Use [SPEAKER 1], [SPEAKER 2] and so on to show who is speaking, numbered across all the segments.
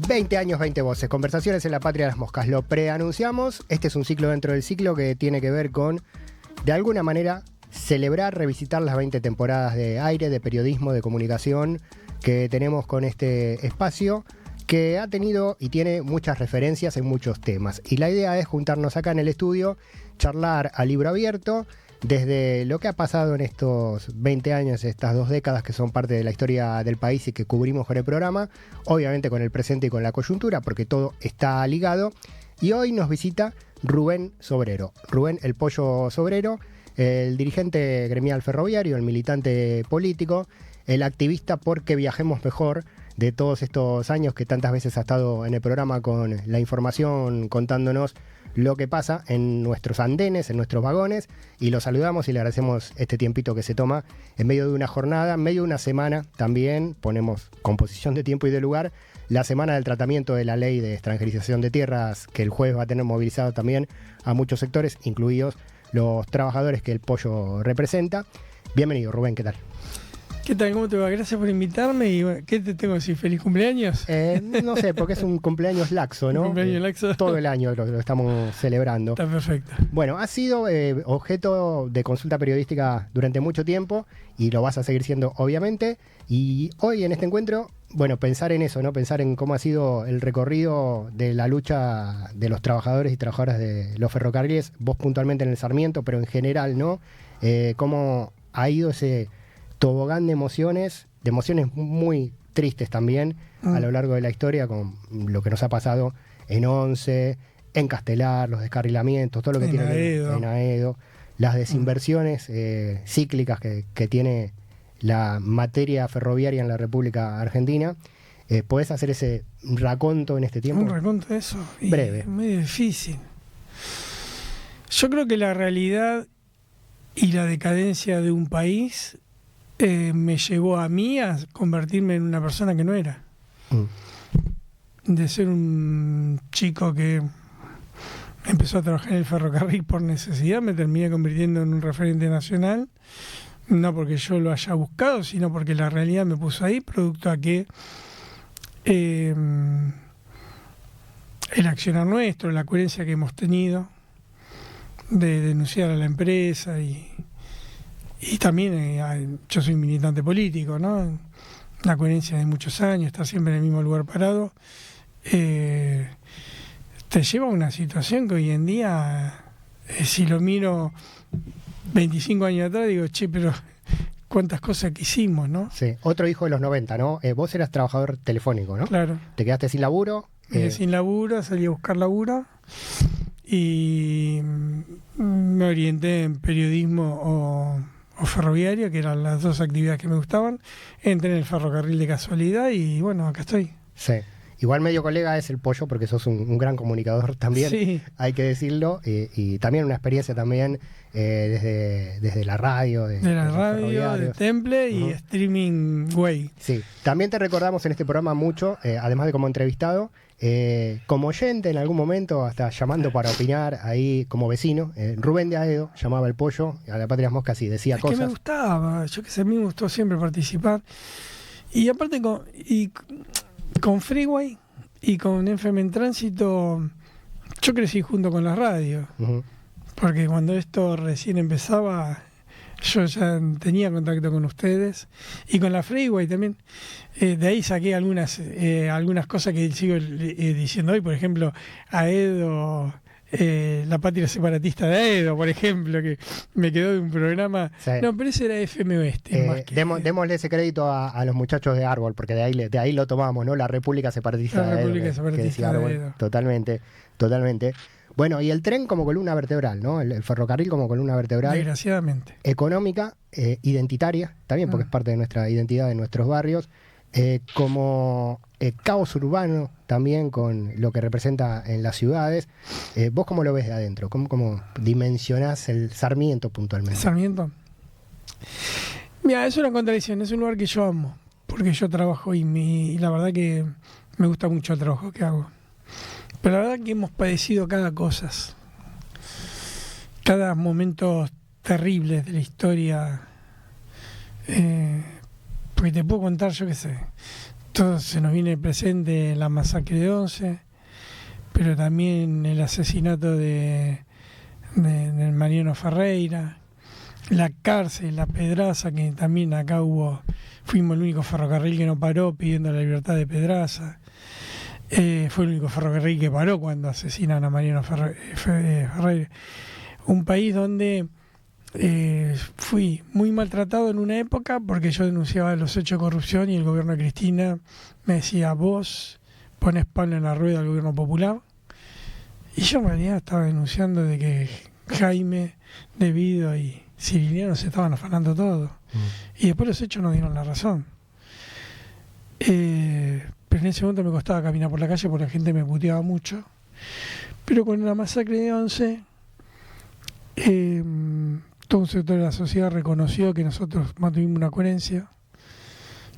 [SPEAKER 1] 20 años, 20 voces, conversaciones en la patria de las moscas. Lo preanunciamos, este es un ciclo dentro del ciclo que tiene que ver con, de alguna manera, celebrar, revisitar las 20 temporadas de aire, de periodismo, de comunicación que tenemos con este espacio, que ha tenido y tiene muchas referencias en muchos temas. Y la idea es juntarnos acá en el estudio, charlar a libro abierto, desde lo que ha pasado en estos 20 años, estas 2 décadas que son parte de la historia del país y que cubrimos con el programa, obviamente con el presente y con la coyuntura, porque todo está ligado. Y hoy nos visita Rubén Sobrero. Rubén el Pollo Sobrero, el dirigente gremial ferroviario, el militante político, el activista porque viajemos mejor de todos estos años que tantas veces ha estado en el programa con la información contándonos lo que pasa en nuestros andenes, en nuestros vagones, y lo saludamos y le agradecemos este tiempito que se toma en medio de una jornada, en medio de una semana también, ponemos composición de tiempo y de lugar, la semana del tratamiento de la ley de extranjerización de tierras, que el jueves va a tener movilizado también a muchos sectores, incluidos los trabajadores que el Pollo representa. Bienvenido, Rubén, ¿qué tal?
[SPEAKER 2] ¿Qué tal? ¿Cómo te va? Gracias por invitarme. Y ¿qué te tengo que decir? ¿Feliz cumpleaños?
[SPEAKER 1] No sé, porque es un cumpleaños laxo, ¿no?
[SPEAKER 2] Un cumpleaños laxo.
[SPEAKER 1] Todo el año lo estamos celebrando.
[SPEAKER 2] Está perfecto.
[SPEAKER 1] Bueno, has sido objeto de consulta periodística durante mucho tiempo y lo vas a seguir siendo, obviamente. Y hoy en este encuentro, bueno, pensar en eso, ¿no? Pensar en cómo ha sido el recorrido de la lucha de los trabajadores y trabajadoras de los ferrocarriles, vos puntualmente en el Sarmiento, pero en general, ¿no? Cómo ha ido ese tobogán de emociones muy tristes también a lo largo de la historia, con lo que nos ha pasado en Once, en Castelar, los descarrilamientos, todo lo que tiene en Aedo, las desinversiones cíclicas que tiene la materia ferroviaria en la República Argentina. ¿Podés hacer ese raconto en este tiempo?
[SPEAKER 2] Un raconto de eso.
[SPEAKER 1] Breve.
[SPEAKER 2] Medio difícil. Yo creo que la realidad y la decadencia de un país me llevó a mí a convertirme en una persona que no era. De ser un chico que empezó a trabajar en el ferrocarril por necesidad, me terminé convirtiendo en un referente nacional, no porque yo lo haya buscado, sino porque la realidad me puso ahí, producto a que el accionar nuestro, la coherencia que hemos tenido de denunciar a la empresa y también yo soy militante político, ¿no? La coherencia de muchos años, estar siempre en el mismo lugar parado, te lleva a una situación que hoy en día, si lo miro 25 años atrás, digo, che, pero cuántas cosas que hicimos, ¿no?
[SPEAKER 1] Sí, otro hijo de los 90, ¿no? Vos eras trabajador telefónico, ¿no?
[SPEAKER 2] Claro.
[SPEAKER 1] Te quedaste sin laburo.
[SPEAKER 2] Sin laburo, salí a buscar laburo y me orienté en periodismo o ferroviario, que eran las 2 actividades que me gustaban. Entré en el ferrocarril de casualidad y bueno, acá estoy.
[SPEAKER 1] Sí. Igual medio colega es el Pollo porque sos un gran comunicador también, sí. Hay que decirlo, y también una experiencia también desde la radio. De
[SPEAKER 2] la radio, de Temple y Streaming Way.
[SPEAKER 1] Sí, también te recordamos en este programa mucho, además de como entrevistado, como oyente en algún momento, hasta llamando para opinar ahí como vecino. Rubén de Aedo llamaba el Pollo a la Patria de las Moscas y decía cosas.
[SPEAKER 2] Que me gustaba, yo que sé, a mí me gustó siempre participar. Y aparte con Freeway y con FM en Tránsito, yo crecí junto con la radio. Porque cuando esto recién empezaba, yo ya tenía contacto con ustedes y con la Freeway también. De ahí saqué algunas cosas que sigo diciendo hoy, por ejemplo, Aedo, la patria separatista de Aedo, por ejemplo, que me quedó de un programa. Sí. No, pero ese era FM Oeste.
[SPEAKER 1] Démosle ese crédito a los muchachos de Árbol, porque de ahí lo tomamos, ¿no? La República Separatista de Aedo. La República Separatista de Aedo. Totalmente. Bueno, y el tren como columna vertebral, ¿no? El ferrocarril como columna vertebral.
[SPEAKER 2] Desgraciadamente.
[SPEAKER 1] Económica, identitaria, también porque es parte de nuestra identidad, de nuestros barrios. Como caos urbano también con lo que representa en las ciudades. ¿Vos cómo lo ves de adentro? ¿Cómo dimensionás el Sarmiento puntualmente?
[SPEAKER 2] ¿Sarmiento? Mira, es una contradicción, es un lugar que yo amo, porque yo trabajo y la verdad que me gusta mucho el trabajo que hago. Pero la verdad que hemos padecido cada momentos terribles de la historia. Porque te puedo contar, yo qué sé, todo se nos viene presente la masacre de Once, pero también el asesinato del Mariano Ferreira, la cárcel, la Pedraza, que también acá fuimos el único ferrocarril que no paró pidiendo la libertad de Pedraza. Fue el único ferrocarril que paró cuando asesinan a Mariano Ferreira. Un país donde fui muy maltratado en una época porque yo denunciaba los hechos de corrupción y el gobierno de Cristina me decía: vos pones palo en la rueda al gobierno popular. Y yo en realidad estaba denunciando de que Jaime, De Vido y Ciriliano se estaban afanando todo. Y después los hechos nos dieron la razón. Pero en ese momento me costaba caminar por la calle porque la gente me puteaba mucho. Pero con la masacre de Once, todo un sector de la sociedad reconoció que nosotros mantuvimos una coherencia,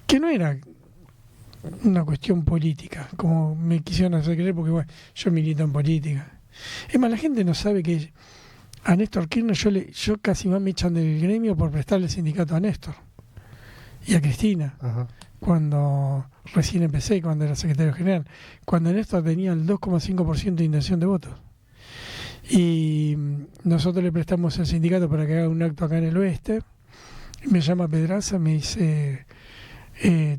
[SPEAKER 2] que no era una cuestión política, como me quisieron hacer creer, porque bueno, yo milito en política. Es más, la gente no sabe que a Néstor Kirchner yo casi más me echan del gremio por prestarle el sindicato a Néstor y a Cristina. Ajá. Cuando recién empecé, cuando era secretario general, cuando Néstor tenía el 2,5% de intención de votos. Y nosotros le prestamos el sindicato para que haga un acto acá en el oeste. Me llama Pedraza, me dice: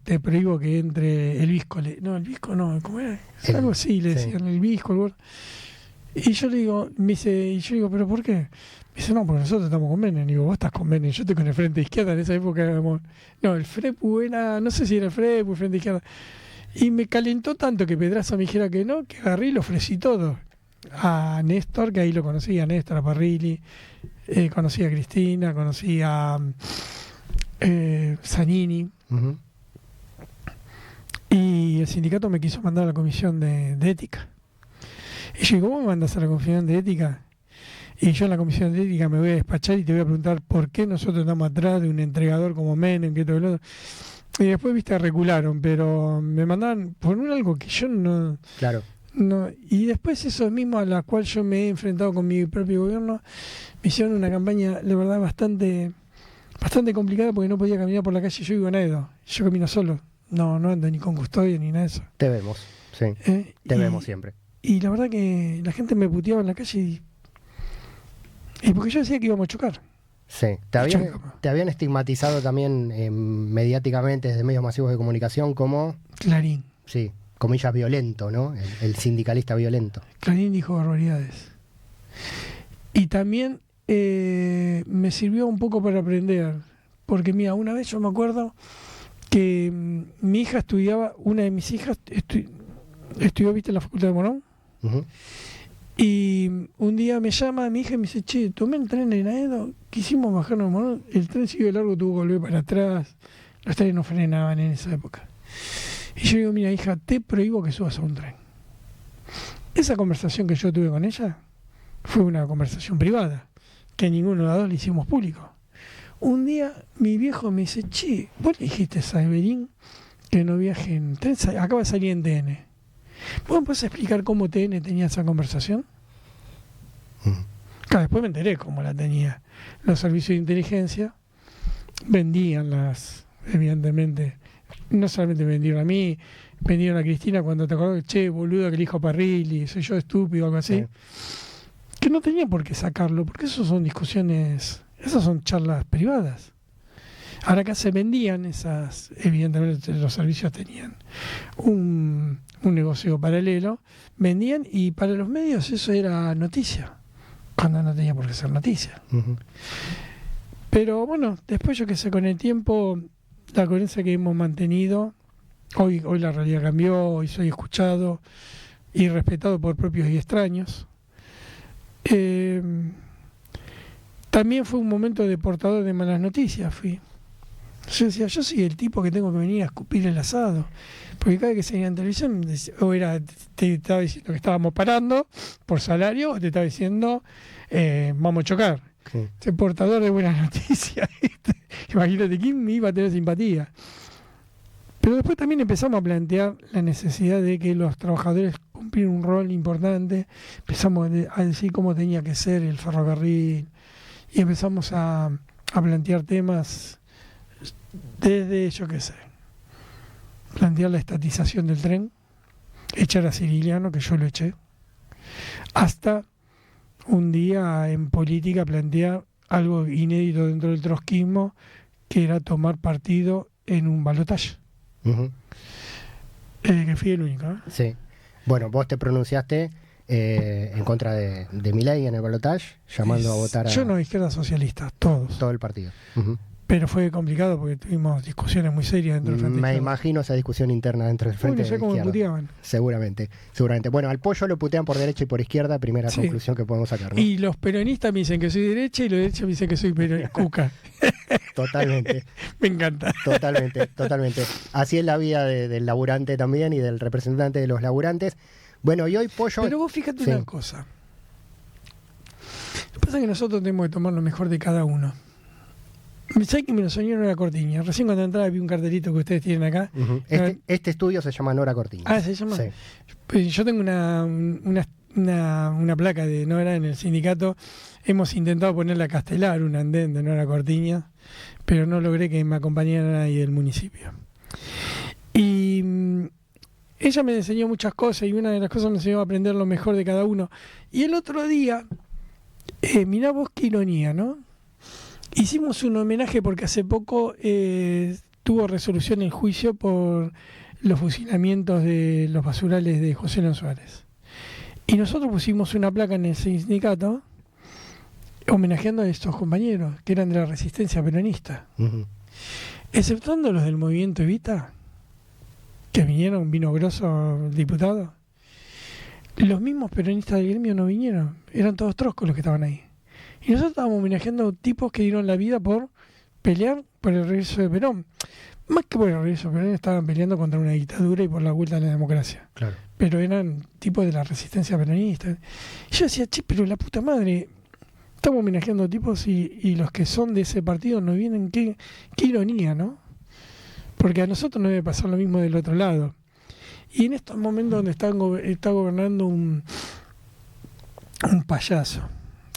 [SPEAKER 2] te prohíbo que entre el Visco. El Visco no, ¿cómo era? Algo así le decían, el Visco, el gordo. Y yo le digo, ¿pero por qué? Me dice: no, porque nosotros estamos con Menem. Y digo: vos estás con Menem, yo estoy con el Frente Izquierda. En esa época éramos... No, el FREPU era... No sé si era el FREPU, el Frente Izquierda. Y me calentó tanto que Pedraza me dijera que no, que agarré y lo ofrecí todo. A Néstor, que ahí lo conocí, a Néstor, a Parrilli, conocí a Cristina, conocí a Zanini. Uh-huh. Y el sindicato me quiso mandar a la comisión de ética. Y yo digo: ¿cómo me mandas a la comisión de ética? Y yo en la comisión de ética me voy a despachar y te voy a preguntar por qué nosotros estamos atrás de un entregador como Menem, que todo el otro. Y después, recularon, pero me mandaban por algo que yo no...
[SPEAKER 1] Claro.
[SPEAKER 2] No, y después eso mismo a la cual yo me he enfrentado con mi propio gobierno, me hicieron una campaña, la verdad, bastante complicada, porque no podía caminar por la calle. Yo vivo en Edo, yo camino solo, no ando ni con custodia ni nada de eso.
[SPEAKER 1] Te vemos, sí, te vemos siempre.
[SPEAKER 2] Y la verdad que la gente me puteaba en la calle y porque yo decía que íbamos a chocar.
[SPEAKER 1] Sí, te habían estigmatizado también mediáticamente desde medios masivos de comunicación como...
[SPEAKER 2] Clarín.
[SPEAKER 1] Sí, comillas, violento, ¿no? El sindicalista violento.
[SPEAKER 2] Clarín dijo barbaridades. Y también me sirvió un poco para aprender, porque mira, una vez yo me acuerdo que mi hija estudiaba, una de mis hijas estudió, en la Facultad de Morón. Uh-huh. Y un día me llama mi hija y me dice: che, tomé el tren en Aedo, quisimos bajarnos de Morón, el tren siguió largo, tuvo que volver para atrás, los trenes no frenaban en esa época. Y yo digo: mira, hija, te prohíbo que subas a un tren. Esa conversación que yo tuve con ella fue una conversación privada, que ninguno de los dos le hicimos público. Un día mi viejo me dice: che, vos le dijiste a Everín que no viaje en tren, acaba de salir en TN. ¿Vos me podés explicar cómo TN tenía esa conversación? Claro, después me enteré cómo la tenía. Los servicios de inteligencia vendían evidentemente, no solamente me vendieron a mí, vendieron a Cristina cuando te acordás, che, boludo, que le dijo Parrilli, soy yo estúpido, algo así. Que no tenía por qué sacarlo, porque eso son discusiones, esas son charlas privadas. Ahora acá se vendían esas, evidentemente los servicios tenían un negocio paralelo, vendían, y para los medios eso era noticia, cuando no tenía por qué ser noticia. Uh-huh. Pero bueno, después yo qué sé, con el tiempo, la coherencia que hemos mantenido, hoy la realidad cambió, hoy soy escuchado y respetado por propios y extraños. También fue un momento de portador de malas noticias, Yo decía: yo soy el tipo que tengo que venir a escupir el asado. Porque cada vez que salía en televisión, te estaba diciendo que estábamos parando por salario, o te estaba diciendo vamos a chocar. Sí. Ese portador de buenas noticias. Imagínate, ¿quién me iba a tener simpatía? Pero después también empezamos a plantear la necesidad de que los trabajadores cumplieran un rol importante. Empezamos a decir cómo tenía que ser el ferrocarril. Y empezamos a plantear temas desde, yo qué sé, plantear la estatización del tren, echar a Cirigliano, que yo lo eché, hasta un día en política plantear algo inédito dentro del trotskismo, que era tomar partido en un balotaje.
[SPEAKER 1] Ujú.
[SPEAKER 2] Que fui el único, ¿eh?
[SPEAKER 1] Sí. Bueno, vos te pronunciaste en contra de Milei en el balotaje, llamando a votar a
[SPEAKER 2] Yo no, izquierda socialista, todos.
[SPEAKER 1] todo el partido. Ujú.
[SPEAKER 2] Pero fue complicado porque tuvimos discusiones muy serias dentro del Frente
[SPEAKER 1] Me
[SPEAKER 2] Izquierda.
[SPEAKER 1] imagino esa discusión interna dentro del Frente
[SPEAKER 2] Uy, no sé cómo me
[SPEAKER 1] Izquierda.
[SPEAKER 2] puteaban.
[SPEAKER 1] Seguramente. Bueno, al pollo lo putean por derecha y por izquierda, primera
[SPEAKER 2] Sí.
[SPEAKER 1] conclusión que podemos sacar, ¿no?
[SPEAKER 2] Y los peronistas me dicen que soy derecha y los derechos me dicen que soy cuca.
[SPEAKER 1] Totalmente,
[SPEAKER 2] Me encanta.
[SPEAKER 1] totalmente. Así es la vida del laburante también y del representante de los laburantes. Bueno, y hoy pollo...
[SPEAKER 2] Pero vos fíjate
[SPEAKER 1] Sí.
[SPEAKER 2] una cosa. Lo que pasa es que nosotros tenemos que tomar lo mejor de cada uno. ¿Sabés que me lo soñó Nora Cortiña? Recién cuando entraba vi un cartelito que ustedes tienen acá.
[SPEAKER 1] Ujú. Este estudio se llama Nora Cortiña.
[SPEAKER 2] Ah, ¿se llama?
[SPEAKER 1] Sí.
[SPEAKER 2] Pues yo tengo una placa de Nora en el sindicato. Hemos intentado ponerla a Castelar, un andén de Nora Cortiña, pero no logré que me acompañara nadie del municipio. Y ella me enseñó muchas cosas y una de las cosas me enseñó a aprender lo mejor de cada uno. Y el otro día, mirá vos qué ironía, ¿no? Hicimos un homenaje porque hace poco tuvo resolución el juicio por los fusilamientos de los basurales de José León Suárez. Y nosotros pusimos una placa en el sindicato homenajeando a estos compañeros que eran de la resistencia peronista.
[SPEAKER 1] Ujú.
[SPEAKER 2] Exceptuando los del movimiento Evita, que vinieron, vino Grosso, el diputado. Los mismos peronistas del gremio no vinieron, eran todos troscos los que estaban ahí. Y nosotros estábamos homenajeando tipos que dieron la vida por pelear por el regreso de Perón. Más que por el regreso de Perón, estaban peleando contra una dictadura y por la vuelta a la democracia.
[SPEAKER 1] Claro.
[SPEAKER 2] Pero eran tipos de la resistencia peronista. Y yo decía, che, pero la puta madre, estamos homenajeando tipos y los que son de ese partido no vienen. Qué ironía, ¿no? Porque a nosotros nos debe pasar lo mismo del otro lado. Y en estos momentos donde está gobernando un payaso,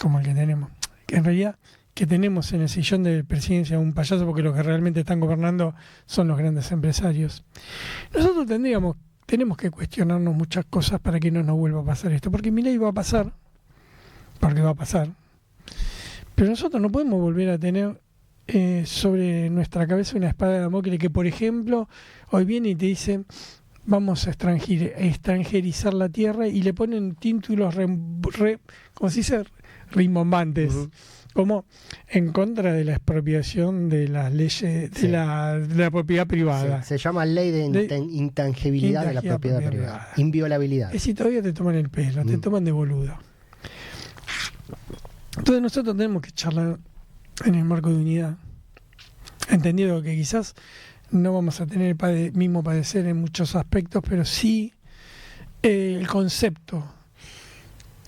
[SPEAKER 2] como el que tenemos, que en realidad que tenemos en el sillón de presidencia un payaso, porque los que realmente están gobernando son los grandes empresarios. Nosotros tenemos que cuestionarnos muchas cosas para que no nos vuelva a pasar esto, porque Milei va a pasar, porque va a pasar, pero nosotros no podemos volver a tener sobre nuestra cabeza una espada de Damocles que, por ejemplo, hoy viene y te dice vamos a extranjerizar la tierra y le ponen títulos ¿cómo se dice? Rimbombantes.
[SPEAKER 1] Ujú.
[SPEAKER 2] Como en contra de la expropiación de las leyes
[SPEAKER 1] Sí.
[SPEAKER 2] de la propiedad privada.
[SPEAKER 1] Sí, se llama ley de intangibilidad de la propiedad privada. Inviolabilidad.
[SPEAKER 2] Es decir, todavía te toman el pelo, te toman de boludo. Entonces nosotros tenemos que charlar en el marco de unidad, entendiendo que quizás no vamos a tener el mismo padecer en muchos aspectos, pero sí el concepto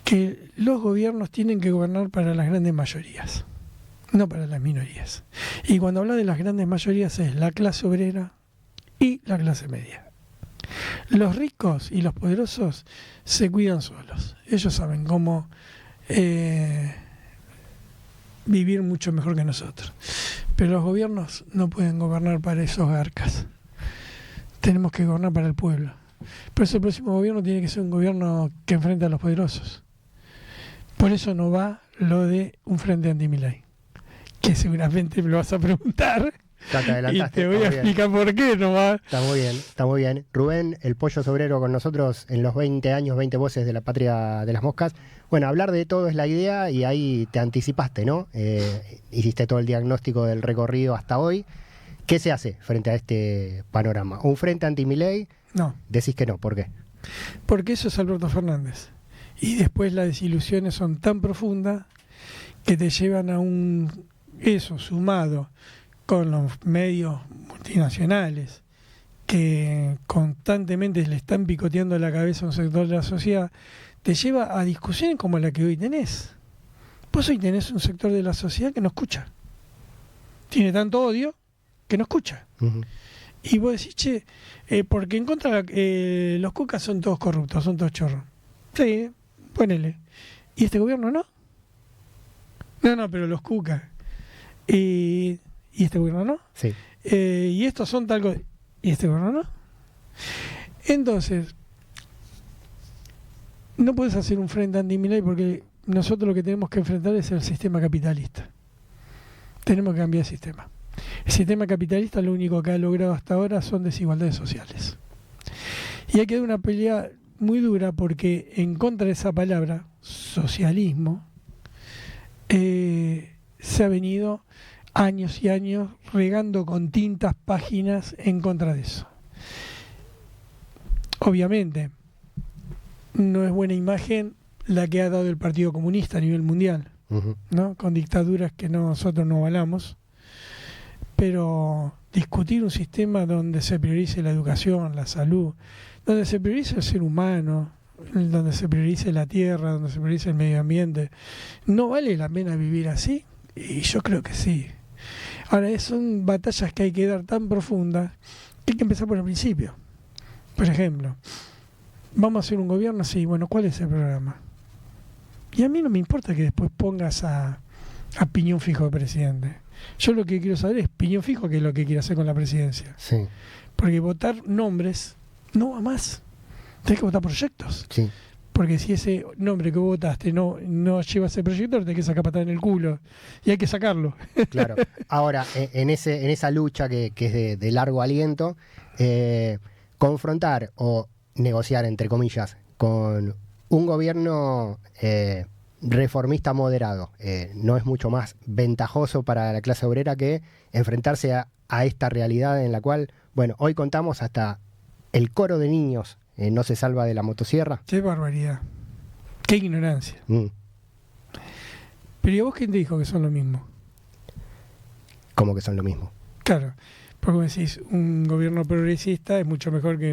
[SPEAKER 2] que los gobiernos tienen que gobernar para las grandes mayorías, no para las minorías. Y cuando habla de las grandes mayorías es la clase obrera y la clase media. Los ricos y los poderosos se cuidan solos. Ellos saben cómo vivir mucho mejor que nosotros. Pero los gobiernos no pueden gobernar para esos garcas. Tenemos que gobernar para el pueblo. Por eso el próximo gobierno tiene que ser un gobierno que enfrente a los poderosos. Por eso no va lo de un frente anti-Milei, que seguramente me lo vas a preguntar.
[SPEAKER 1] Ya te
[SPEAKER 2] Y
[SPEAKER 1] adelantaste.
[SPEAKER 2] te voy a
[SPEAKER 1] Está muy bien.
[SPEAKER 2] explicar por qué no va.
[SPEAKER 1] Está muy bien. Rubén, el pollo sobrero con nosotros en los 20 años, 20 voces de la patria de las moscas. Bueno, hablar de todo es la idea y ahí te anticipaste, ¿no? Hiciste todo el diagnóstico del recorrido hasta hoy. ¿Qué se hace frente a este panorama? ¿Un frente anti-Milei?
[SPEAKER 2] No,
[SPEAKER 1] Decís que no, ¿por qué?
[SPEAKER 2] porque eso es Alberto Fernández. Y después las desilusiones son tan profundas que te llevan a eso sumado con los medios multinacionales que constantemente le están picoteando la cabeza a un sector de la sociedad, te lleva a discusiones como la que hoy tenés. Vos hoy tenés un sector de la sociedad que no escucha. Tiene tanto odio que no escucha.
[SPEAKER 1] Ujú.
[SPEAKER 2] Y vos decís, che, porque en contra los cucas son todos corruptos, son todos chorros. Sí, ponele. ¿Y este gobierno no? No, pero los cucas. ¿Y este gobierno no?
[SPEAKER 1] Sí.
[SPEAKER 2] Y estos son tal cosa. ¿Y este gobierno no? Entonces, no puedes hacer un frente anti-Milei porque nosotros lo que tenemos que enfrentar es el sistema capitalista. Tenemos que cambiar el sistema. El sistema capitalista lo único que ha logrado hasta ahora son desigualdades sociales. Y hay que dar una pelea muy dura porque en contra de esa palabra, socialismo, se ha venido años y años regando con tintas páginas en contra de eso. Obviamente, no es buena imagen la que ha dado el Partido Comunista a nivel mundial, ¿no? Con dictaduras que nosotros no avalamos, pero discutir un sistema donde se priorice la educación, la salud, donde se priorice el ser humano, donde se priorice la tierra, donde se priorice el medio ambiente, ¿no vale la pena vivir así? Y yo creo que sí. Ahora, son batallas que hay que dar tan profundas que hay que empezar por el principio. Por ejemplo, vamos a hacer un gobierno, sí, bueno, ¿cuál es el programa? Y a mí no me importa que después pongas a piñón fijo de presidente. Yo lo que quiero saber es piñón fijo, que es lo que quiere hacer con la presidencia.
[SPEAKER 1] Sí.
[SPEAKER 2] Porque votar nombres no va más. Tenés que votar proyectos.
[SPEAKER 1] Sí.
[SPEAKER 2] Porque si ese nombre que vos votaste no lleva ese proyecto, tenés que sacar patada en el culo. Y hay que sacarlo.
[SPEAKER 1] Claro. Ahora, en esa lucha que es de largo aliento, confrontar o negociar, entre comillas, con un gobierno reformista moderado, no es mucho más ventajoso para la clase obrera que enfrentarse a esta realidad en la cual, bueno, hoy contamos hasta el coro de niños no se salva de la motosierra.
[SPEAKER 2] Qué barbaridad. Qué ignorancia. Pero ¿y a vos quién te dijo que son lo mismo?
[SPEAKER 1] ¿Cómo que son lo mismo?
[SPEAKER 2] Claro, porque como decís, un gobierno progresista es mucho mejor que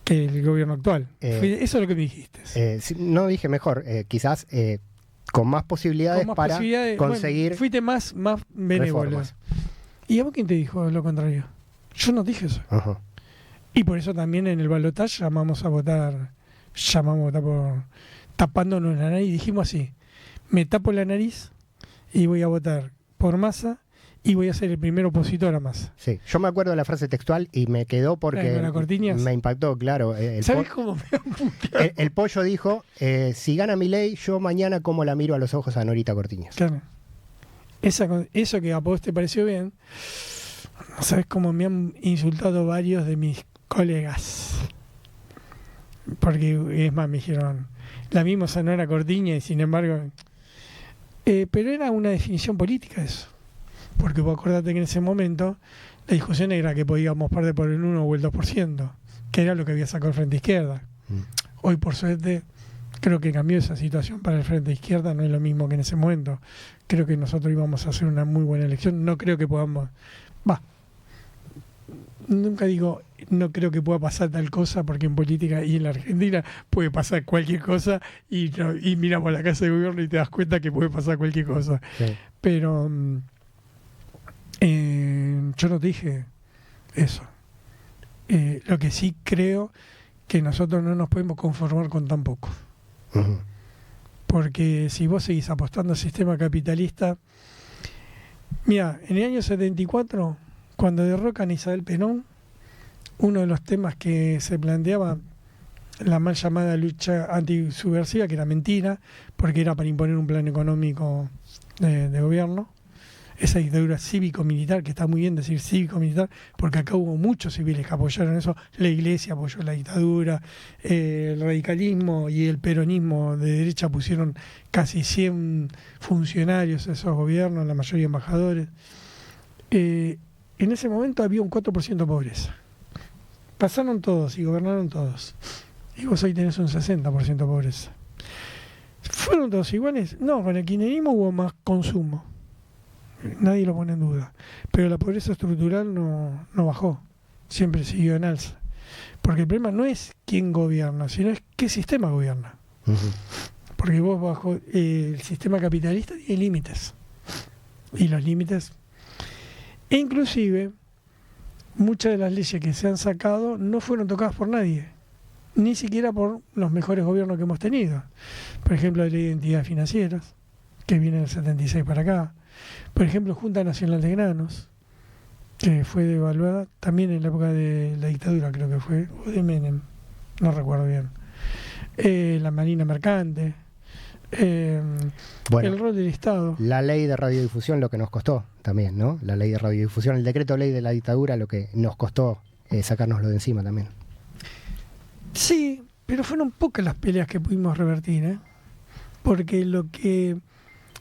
[SPEAKER 2] el gobierno actual. Eso es lo que me dijiste.
[SPEAKER 1] No dije mejor, quizás con más posibilidades para conseguir.
[SPEAKER 2] Bueno, fuiste más benévolo.
[SPEAKER 1] Reformas.
[SPEAKER 2] ¿Y a vos quién te dijo lo contrario? Yo no dije eso.
[SPEAKER 1] Ajá.
[SPEAKER 2] Y por eso también en el balotaje llamamos a votar por tapándonos la nariz. Dijimos así: me tapo la nariz y voy a votar por Massa. Y voy a ser el primer opositor a Massa.
[SPEAKER 1] Sí, yo me acuerdo de la frase textual y me quedó porque me impactó, claro.
[SPEAKER 2] ¿Sabes cómo me han
[SPEAKER 1] el Pollo dijo, si gana Milei, yo mañana como la miro a los ojos a Norita Cortiñas.
[SPEAKER 2] Claro. Eso que a vos te pareció bien, ¿sabes cómo me han insultado varios de mis colegas? Porque, es más, me dijeron, la misma Sonora Cortiñas y sin embargo... pero era una definición política eso. Porque vos acordate que en ese momento la discusión era que podíamos perder por el 1 o el 2%, que era lo que había sacado el Frente Izquierda. Hoy, por suerte, creo que cambió esa situación para el Frente Izquierda, no es lo mismo que en ese momento. Creo que nosotros íbamos a hacer una muy buena elección. No creo que podamos... Nunca digo, no creo que pueda pasar tal cosa, porque en política y en la Argentina puede pasar cualquier cosa y miramos la Casa de Gobierno y te das cuenta que puede pasar cualquier cosa.
[SPEAKER 1] Sí.
[SPEAKER 2] Pero... yo no dije eso. Lo que sí creo que nosotros no nos podemos conformar con tan poco.
[SPEAKER 1] Uh-huh.
[SPEAKER 2] Porque si vos seguís apostando al sistema capitalista... Mira, en el año 74, cuando derrocan a Isabel Perón, uno de los temas que se planteaba, la mal llamada lucha antisubversiva, que era mentira, porque era para imponer un plan económico de gobierno, esa dictadura cívico-militar, que está muy bien decir cívico-militar, porque acá hubo muchos civiles que apoyaron eso, la Iglesia apoyó la dictadura, el radicalismo y el peronismo de derecha pusieron casi 100 funcionarios a esos gobiernos, la mayoría embajadores. En ese momento había un 4% de pobreza. Pasaron todos y gobernaron todos. Y vos hoy tenés un 60% de pobreza. ¿Fueron todos iguales? No, con el kirchnerismo hubo más consumo. Nadie lo pone en duda. Pero la pobreza estructural no bajó. Siempre siguió en alza. Porque el problema no es quién gobierna, sino es qué sistema gobierna.
[SPEAKER 1] Uh-huh.
[SPEAKER 2] Porque vos bajo el sistema capitalista tiene límites. Y los límites... E inclusive, muchas de las leyes que se han sacado no fueron tocadas por nadie. Ni siquiera por los mejores gobiernos que hemos tenido. Por ejemplo, la ley de entidades financieras, que viene del 76 para acá. Por ejemplo, Junta Nacional de Granos, que fue devaluada también en la época de la dictadura, creo que fue, o de Menem, no recuerdo bien. La Marina Mercante,
[SPEAKER 1] Bueno,
[SPEAKER 2] el rol del Estado.
[SPEAKER 1] la ley de radiodifusión, lo que nos costó también, ¿no? La ley de radiodifusión, el decreto ley de la dictadura, lo que nos costó sacárnoslo de encima también.
[SPEAKER 2] Sí, pero fueron pocas las peleas que pudimos revertir, ¿eh? Porque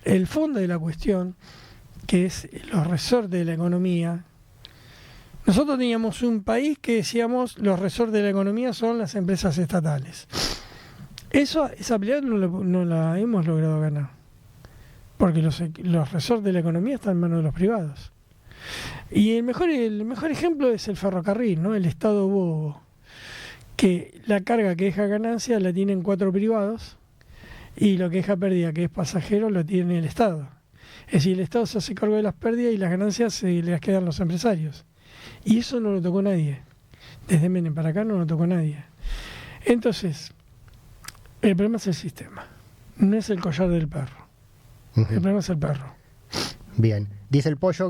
[SPEAKER 2] el fondo de la cuestión, que es los resortes de la economía, nosotros teníamos un país que decíamos los resortes de la economía son las empresas estatales. Esa pelea no la hemos logrado ganar, porque los resortes de la economía están en manos de los privados. Y el mejor ejemplo es el ferrocarril, ¿no? El Estado bobo, que la carga que deja ganancia la tienen 4 privados y lo que deja pérdida, que es pasajero, lo tiene el Estado. Es decir, el Estado se hace cargo de las pérdidas y las ganancias se las quedan los empresarios. Y eso no lo tocó nadie. Desde Menem para acá no lo tocó nadie. Entonces, el problema es el sistema, no es el collar del perro. El problema es el perro.
[SPEAKER 1] Bien, dice el pollo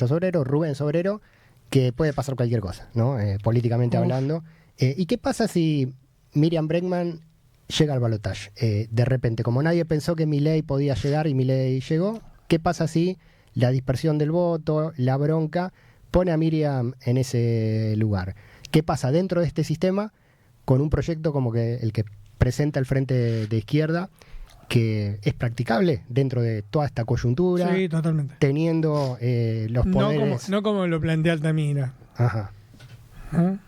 [SPEAKER 1] Sobrero, Rubén Sobrero, que puede pasar cualquier cosa, ¿no? Políticamente hablando. ¿Y qué pasa si Miriam Bregman llega al balotaje? De repente, como nadie pensó que Milei podía llegar y Milei llegó, ¿qué pasa si la dispersión del voto, la bronca, pone a Miriam en ese lugar? ¿Qué pasa dentro de este sistema con un proyecto como que el que presenta el Frente de Izquierda, que es practicable dentro de toda esta coyuntura?
[SPEAKER 2] Sí, totalmente.
[SPEAKER 1] Teniendo los poderes...
[SPEAKER 2] No como lo plantea Altamira.
[SPEAKER 1] Ajá.
[SPEAKER 2] ¿Eh?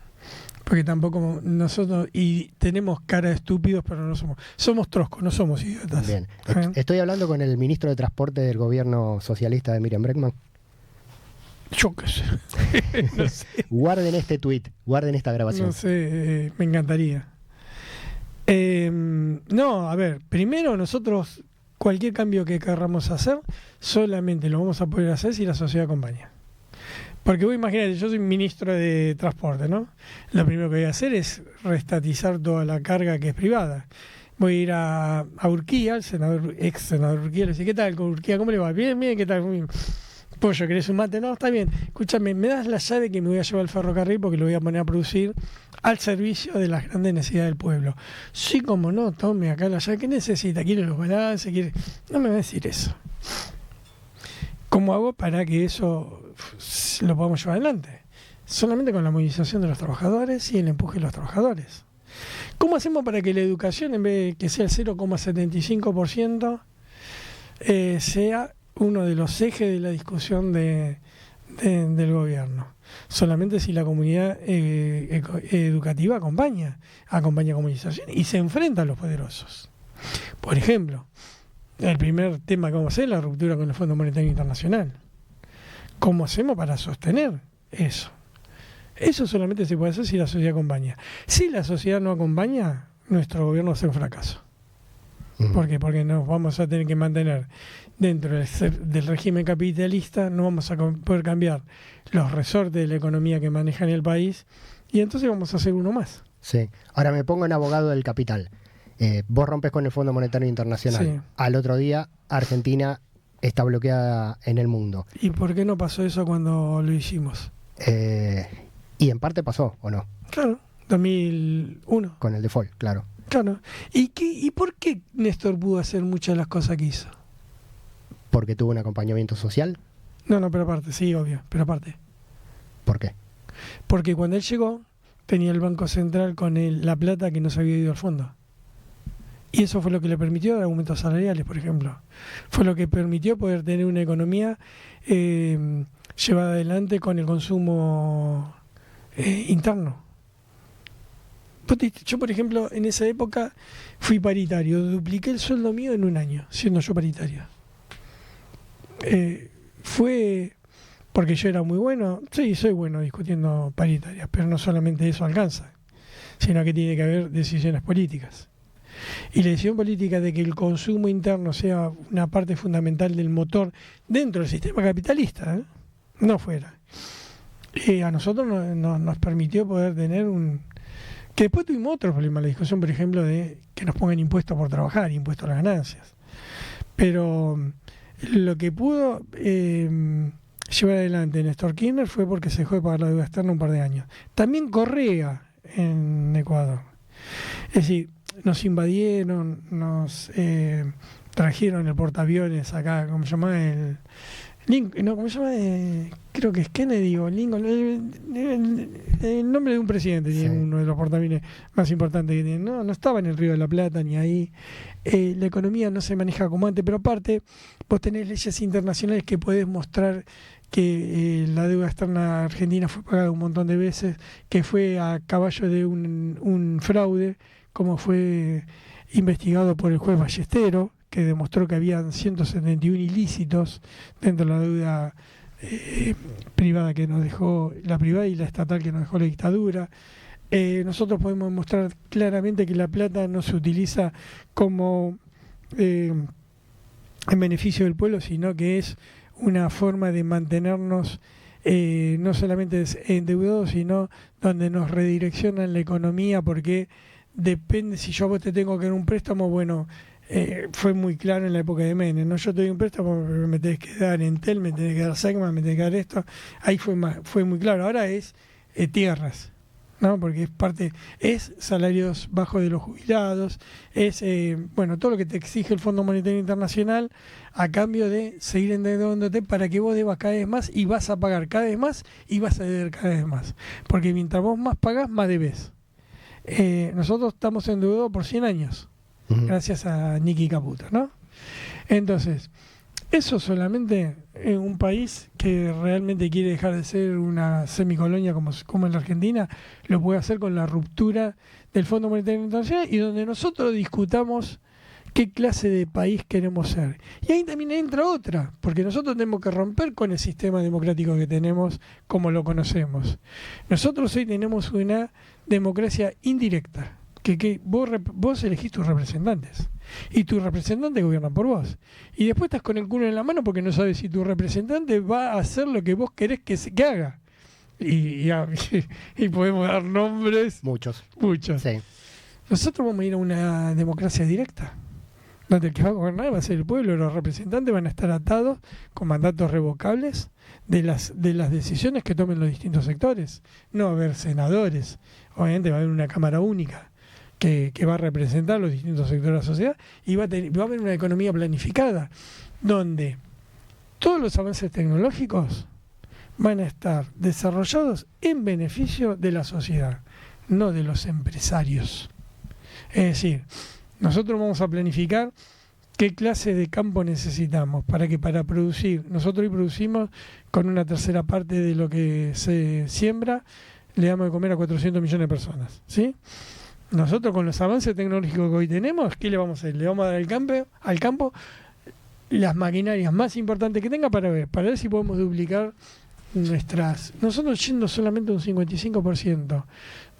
[SPEAKER 2] Porque tampoco nosotros, y tenemos cara de estúpidos, pero no somos troscos, no somos idiotas.
[SPEAKER 1] Bien. Estoy hablando con el ministro de Transporte del gobierno socialista de Miriam Bregman.
[SPEAKER 2] Yo qué sé. No sé.
[SPEAKER 1] Guarden este tuit, guarden esta grabación.
[SPEAKER 2] No sé, me encantaría. No, a ver, primero nosotros cualquier cambio que querramos hacer solamente lo vamos a poder hacer si la sociedad acompaña. Porque vos imagínate, yo soy ministro de Transporte, ¿no? Lo primero que voy a hacer es reestatizar toda la carga que es privada. Voy a ir a Urquía, al ex senador Urquía, le dice, ¿qué tal con Urquía? ¿Cómo le va? Bien, bien, ¿qué tal? Muy pollo, ¿querés un mate? No, está bien. Escúchame, me das la llave que me voy a llevar al ferrocarril porque lo voy a poner a producir al servicio de las grandes necesidades del pueblo. Sí, como no, tome acá la llave. ¿Qué necesita? ¿Quiere los balances? No me va a decir eso. ¿Cómo hago para que eso lo podamos llevar adelante? Solamente con la movilización de los trabajadores y el empuje de los trabajadores. ¿Cómo hacemos para que la educación, en vez de que sea el 0,75%, sea uno de los ejes de la discusión del gobierno? Solamente si la comunidad educativa acompaña movilización y se enfrenta a los poderosos. Por ejemplo, el primer tema que vamos a hacer es la ruptura con el Fondo Monetario Internacional. ¿Cómo hacemos para sostener eso? Eso solamente se puede hacer si la sociedad acompaña. Si la sociedad no acompaña, nuestro gobierno va a ser un fracaso. ¿Por qué? Porque nos vamos a tener que mantener dentro del régimen capitalista, no vamos a poder cambiar los resortes de la economía que manejan el país y entonces vamos a hacer uno más.
[SPEAKER 1] Sí. Ahora me pongo en abogado del capital. Vos rompes con el Fondo Monetario Internacional.
[SPEAKER 2] Sí.
[SPEAKER 1] Al otro día, Argentina está bloqueada en el mundo.
[SPEAKER 2] ¿Y por qué no pasó eso cuando lo hicimos?
[SPEAKER 1] Y en parte pasó, ¿o no?
[SPEAKER 2] Claro, 2001.
[SPEAKER 1] Con el default, claro.
[SPEAKER 2] Claro. ¿Y por qué Néstor pudo hacer muchas de las cosas que hizo?
[SPEAKER 1] ¿Porque tuvo un acompañamiento social?
[SPEAKER 2] No, pero aparte, sí, obvio, pero aparte.
[SPEAKER 1] ¿Por qué?
[SPEAKER 2] Porque cuando él llegó, tenía el Banco Central con la plata que no se había ido al fondo. Y eso fue lo que le permitió dar aumentos salariales, por ejemplo. Fue lo que permitió poder tener una economía llevada adelante con el consumo interno. Yo, por ejemplo, en esa época fui paritario, dupliqué el sueldo mío en un año, siendo yo paritario. Fue porque yo era muy bueno, sí, soy bueno discutiendo paritarias, pero no solamente eso alcanza, sino que tiene que haber decisiones políticas. Y la decisión política de que el consumo interno sea una parte fundamental del motor dentro del sistema capitalista, no fuera. A nosotros nos permitió poder tener que después tuvimos otro problema, la discusión, por ejemplo, de que nos pongan impuestos por trabajar, impuestos a las ganancias. Pero lo que pudo llevar adelante Néstor Kirchner fue porque se dejó de pagar la deuda externa un par de años. También Correa en Ecuador. Es decir, nos invadieron, nos trajeron el portaaviones acá, ¿cómo se llama? ¿Cómo se llama? Creo que es Kennedy o Lincoln. El nombre de un presidente tiene uno de los portaaviones más importantes que tiene. No estaba en el Río de la Plata ni ahí. La economía no se maneja como antes, pero aparte, vos tenés leyes internacionales que podés mostrar que la deuda externa argentina fue pagada un montón de veces, que fue a caballo de un fraude, como fue investigado por el juez Ballestero, que demostró que habían 171 ilícitos dentro de la deuda privada que nos dejó, la privada y la estatal que nos dejó la dictadura. Nosotros podemos mostrar claramente que la plata no se utiliza como en beneficio del pueblo, sino que es una forma de mantenernos no solamente endeudados, sino donde nos redireccionan la economía, porque depende, si yo a vos te tengo que dar un préstamo, bueno, fue muy claro en la época de Menem, ¿no? Yo te doy un préstamo, pero me tenés que dar Entel, me tenés que dar Segma, me tenés que dar esto. Ahí fue muy claro. Ahora es tierras, ¿no? Porque es salarios bajos de los jubilados, es bueno, todo lo que te exige el Fondo Monetario Internacional a cambio de seguir endeudándote para que vos debas cada vez más y vas a pagar cada vez más y vas a deber cada vez más. Porque mientras vos más pagás, más debes. Nosotros estamos endeudados por 100 años. Gracias a Nicky Caputo, ¿no? Entonces, eso solamente en un país que realmente quiere dejar de ser una semicolonia como en la Argentina, lo puede hacer con la ruptura del Fondo Monetario Internacional y donde nosotros discutamos qué clase de país queremos ser. Y ahí también entra otra, porque nosotros tenemos que romper con el sistema democrático que tenemos como lo conocemos. Nosotros hoy tenemos una democracia indirecta. Que vos elegís tus representantes y tus representantes gobiernan por vos y después estás con el culo en la mano porque no sabes si tu representante va a hacer lo que vos querés que haga y podemos dar nombres muchos. Sí. Nosotros vamos a ir a una democracia directa donde el que va a gobernar va a ser el pueblo. Los representantes van a estar atados con mandatos revocables de las decisiones que tomen los distintos sectores. No va a haber senadores, obviamente va a haber una cámara única que va a representar los distintos sectores de la sociedad y va a haber una economía planificada donde todos los avances tecnológicos van a estar desarrollados en beneficio de la sociedad, no de los empresarios. Es decir, nosotros vamos a planificar qué clase de campo necesitamos para producir. Nosotros hoy producimos con una tercera parte de lo que se siembra, le damos de comer a 400 millones de personas, ¿sí? Nosotros con los avances tecnológicos que hoy tenemos, ¿qué le vamos a hacer? Le vamos a dar al campo las maquinarias más importantes que tenga para ver si podemos duplicar nosotros yendo solamente un 55%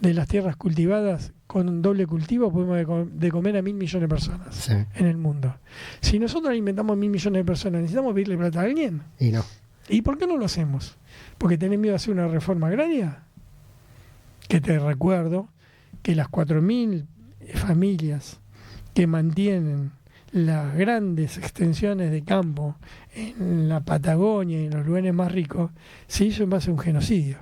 [SPEAKER 2] de las tierras cultivadas con un doble cultivo podemos de comer a 1.000 millones de personas en el mundo. Si nosotros alimentamos 1.000 millones de personas, ¿necesitamos pedirle plata a alguien?
[SPEAKER 1] Y no.
[SPEAKER 2] ¿Y por qué no lo hacemos? ¿Porque tenés miedo a hacer una reforma agraria? Que te recuerdo que las 4.000 familias que mantienen las grandes extensiones de campo en la Patagonia y en los lugares más ricos, se hizo en base a un genocidio.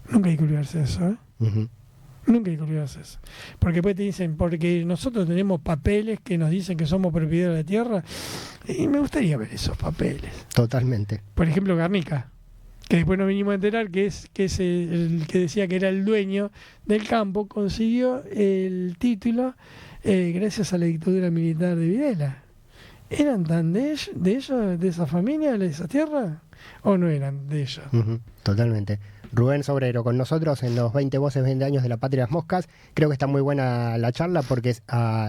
[SPEAKER 2] Nunca hay que olvidarse de eso, ¿eh? Uh-huh. Nunca hay que olvidarse de eso. Porque después te dicen, porque nosotros tenemos papeles que nos dicen que somos propietarios de la tierra, y me gustaría ver esos papeles.
[SPEAKER 1] Totalmente.
[SPEAKER 2] Por ejemplo, Garnica, que después nos vinimos a enterar que es el que decía que era el dueño del campo, consiguió el título gracias a la dictadura militar de Videla. ¿Eran tan de ellos, de esa familia, de esa tierra? ¿O no eran de ellos?
[SPEAKER 1] Uh-huh, totalmente. Rubén Sobrero con nosotros en los 20 Voces, 20 años de la Patria de las Moscas. Creo que está muy buena la charla porque es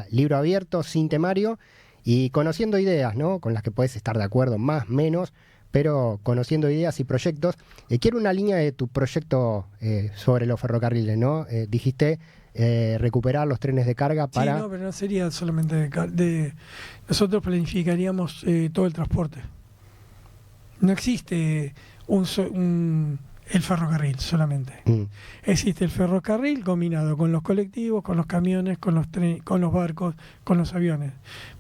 [SPEAKER 1] libro abierto, sin temario y conociendo ideas, ¿no? Con las que puedes estar de acuerdo, más, menos, pero conociendo ideas y proyectos. Quiero una línea de tu proyecto sobre los ferrocarriles, ¿no? Dijiste recuperar los trenes de carga para...
[SPEAKER 2] Sí, no, pero no sería solamente nosotros planificaríamos todo el transporte. No existe el ferrocarril solamente. Existe el ferrocarril combinado con los colectivos, con los camiones, con los trenes, con los barcos, con los aviones.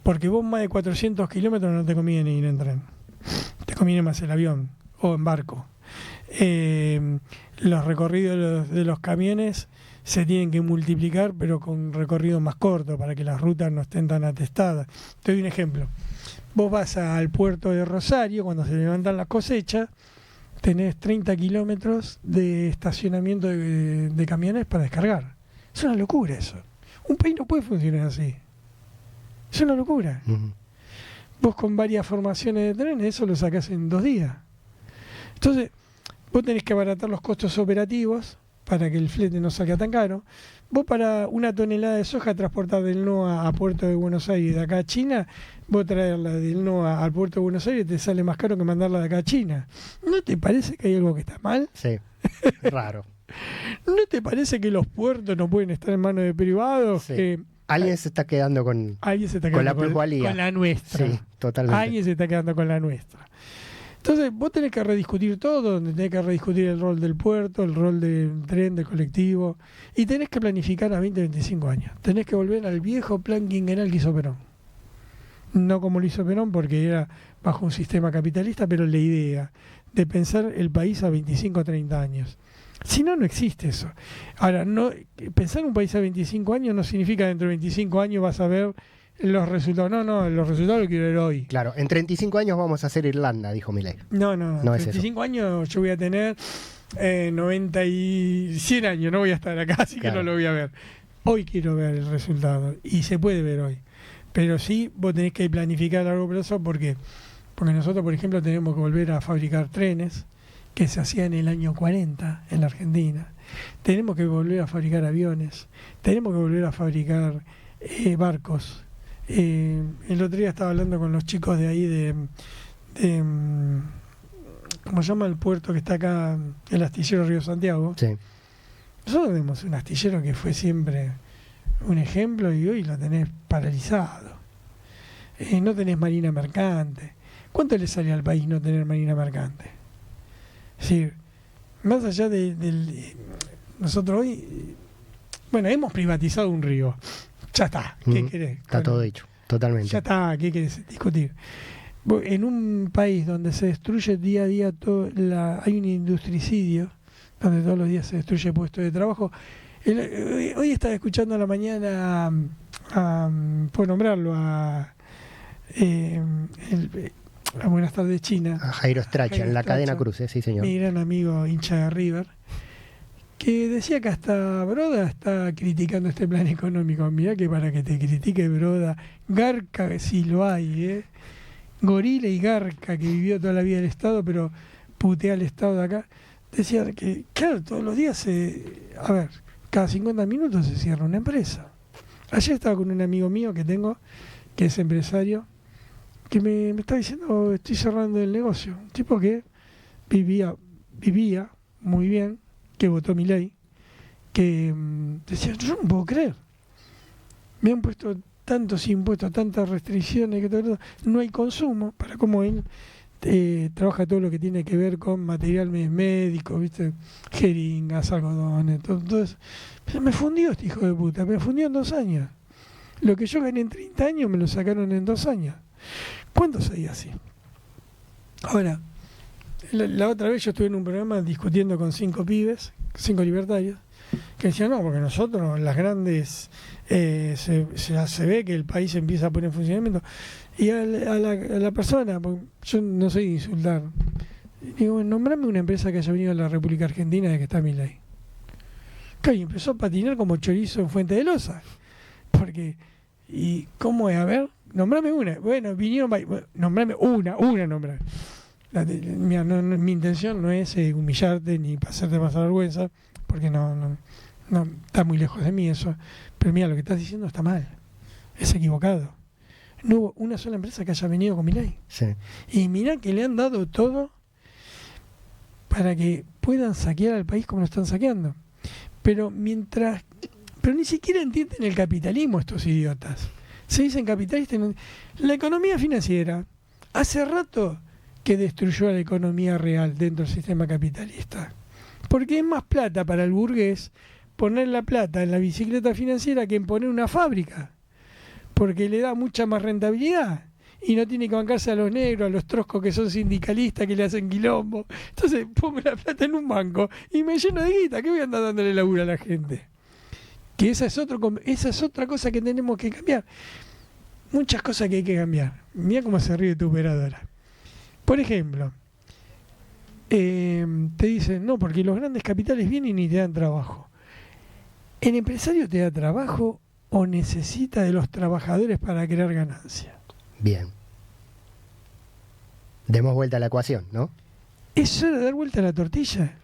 [SPEAKER 2] Porque vos más de 400 kilómetros no te conviene ir en tren. Te conviene más el avión o en barco. Los recorridos de los camiones se tienen que multiplicar, pero con recorridos más cortos para que las rutas no estén tan atestadas. Te doy un ejemplo. Vos vas al puerto de Rosario, cuando se levantan las cosechas, tenés 30 kilómetros de estacionamiento de camiones para descargar. Es una locura eso. Un país no puede funcionar así. Es una locura.
[SPEAKER 1] Ujú.
[SPEAKER 2] Vos con varias formaciones de trenes, eso lo sacás en 2 días. Entonces, vos tenés que abaratar los costos operativos para que el flete no salga tan caro. Vos para una tonelada de soja transportar del NOA a Puerto de Buenos Aires, de acá a China, vos traerla del NOA al Puerto de Buenos Aires te sale más caro que mandarla de acá a China. ¿No te parece que hay algo que está mal?
[SPEAKER 1] Sí, raro.
[SPEAKER 2] ¿No te parece que los puertos no pueden estar en manos de privados?
[SPEAKER 1] Sí.
[SPEAKER 2] Que
[SPEAKER 1] Alguien se está quedando con
[SPEAKER 2] alguien se está
[SPEAKER 1] con
[SPEAKER 2] quedando
[SPEAKER 1] la plusvalía.
[SPEAKER 2] con la nuestra.
[SPEAKER 1] Sí, totalmente.
[SPEAKER 2] Alguien se está quedando con la nuestra. Entonces, vos tenés que rediscutir todo, tenés que rediscutir el rol del puerto, el rol del tren, del colectivo, y tenés que planificar a 20, 25 años. Tenés que volver al viejo plan quinquenal que hizo Perón. No como lo hizo Perón, porque era bajo un sistema capitalista, pero la idea de pensar el país a 25 o 30 años. Si no, no existe eso. Ahora, no pensar un país a 25 años no significa que dentro de 25 años vas a ver los resultados. No, los resultados los quiero ver hoy.
[SPEAKER 1] Claro, en 35 años vamos a hacer Irlanda, dijo Milei.
[SPEAKER 2] No,
[SPEAKER 1] No es
[SPEAKER 2] 35 años yo voy a tener 90 y 100 años, no voy a estar acá, así
[SPEAKER 1] Claro.
[SPEAKER 2] que no lo voy a ver. Hoy quiero ver el resultado y se puede ver hoy. Pero sí, vos tenés que planificar a largo plazo porque nosotros, por ejemplo, tenemos que volver a fabricar trenes que se hacían en el año 40 en la Argentina. Tenemos que volver a fabricar aviones, tenemos que volver a fabricar barcos. El otro día estaba hablando con los chicos de ahí de ¿cómo se llama el puerto que está acá? El astillero Río Santiago.
[SPEAKER 1] Sí.
[SPEAKER 2] Nosotros tenemos un astillero que fue siempre un ejemplo y hoy lo tenés paralizado. No tenés marina mercante. ¿Cuánto le sale al país no tener marina mercante? Es decir, más allá nosotros hoy, bueno, hemos privatizado un río. Ya está, ¿qué querés?
[SPEAKER 1] Está todo dicho, totalmente.
[SPEAKER 2] Ya está, ¿qué querés discutir? En un país donde se destruye día a día hay un industricidio, donde todos los días se destruye puestos de trabajo. Hoy estaba escuchando a la mañana, puedo nombrarlo, a Buenas tardes China,
[SPEAKER 1] A Jairo Stracha,
[SPEAKER 2] Jairo
[SPEAKER 1] en la
[SPEAKER 2] Stracha,
[SPEAKER 1] cadena Cruce, sí señor.
[SPEAKER 2] mi gran amigo hincha de River, que decía que hasta Broda está criticando este plan económico. Mirá que para que te critique Broda, Garca si lo hay, Gorila y Garca, que vivió toda la vida del Estado, pero putea al Estado de acá, decía que, claro, todos los días cada 50 minutos se cierra una empresa. Ayer estaba con un amigo mío que tengo, que es empresario, que me está diciendo, estoy cerrando el negocio. Un tipo que vivía muy bien, que votó Milei, que decía, yo no puedo creer. Me han puesto tantos impuestos, tantas restricciones, que todo, no hay consumo, para como él trabaja todo lo que tiene que ver con materiales médicos, ¿viste? Jeringas, algodones, todo. Entonces, me fundió este hijo de puta, me fundió en 2 años. Lo que yo gané en 30 años me lo sacaron en 2 años. ¿Cuánto sería así? Ahora, la otra vez yo estuve en un programa discutiendo con 5 pibes, 5 libertarios, que decían, no, porque nosotros, las grandes, se ve que el país empieza a poner en funcionamiento. Y a la persona, yo no soy de insultar, digo, nombrame una empresa que haya venido a la República Argentina de que está Milei. Claro, y empezó a patinar como chorizo en Fuente de Loza. Porque, ¿y cómo es? A ver, nombrame una. Bueno, vinieron, nombrame una, nombrame. Mira, mi intención no es humillarte ni hacerte pasar vergüenza, porque no está muy lejos de mí eso. Pero mira, lo que estás diciendo está mal, es equivocado. No hubo una sola empresa que haya venido con Milei.
[SPEAKER 1] Sí.
[SPEAKER 2] Y mirá que le han dado todo para que puedan saquear al país como lo están saqueando. Pero ni siquiera entienden el capitalismo estos idiotas. Se dicen capitalistas. La economía financiera hace rato que destruyó a la economía real dentro del sistema capitalista. Porque es más plata para el burgués poner la plata en la bicicleta financiera que en poner una fábrica. Porque le da mucha más rentabilidad. y no tiene que bancarse a los negros, a los troscos que son sindicalistas, que le hacen quilombo. Entonces pongo la plata en un banco y me lleno de guita. ¿Qué voy a andar dándole laburo a la gente? Que esa es otra cosa que tenemos que cambiar. Muchas cosas que hay que cambiar. Mira cómo se ríe tu operadora. Por ejemplo, te dicen, no, porque los grandes capitales vienen y te dan trabajo. ¿El empresario te da trabajo o necesita de los trabajadores para crear ganancia?
[SPEAKER 1] Bien. Demos vuelta a la ecuación, ¿no?
[SPEAKER 2] Es hora de dar vuelta a la tortilla.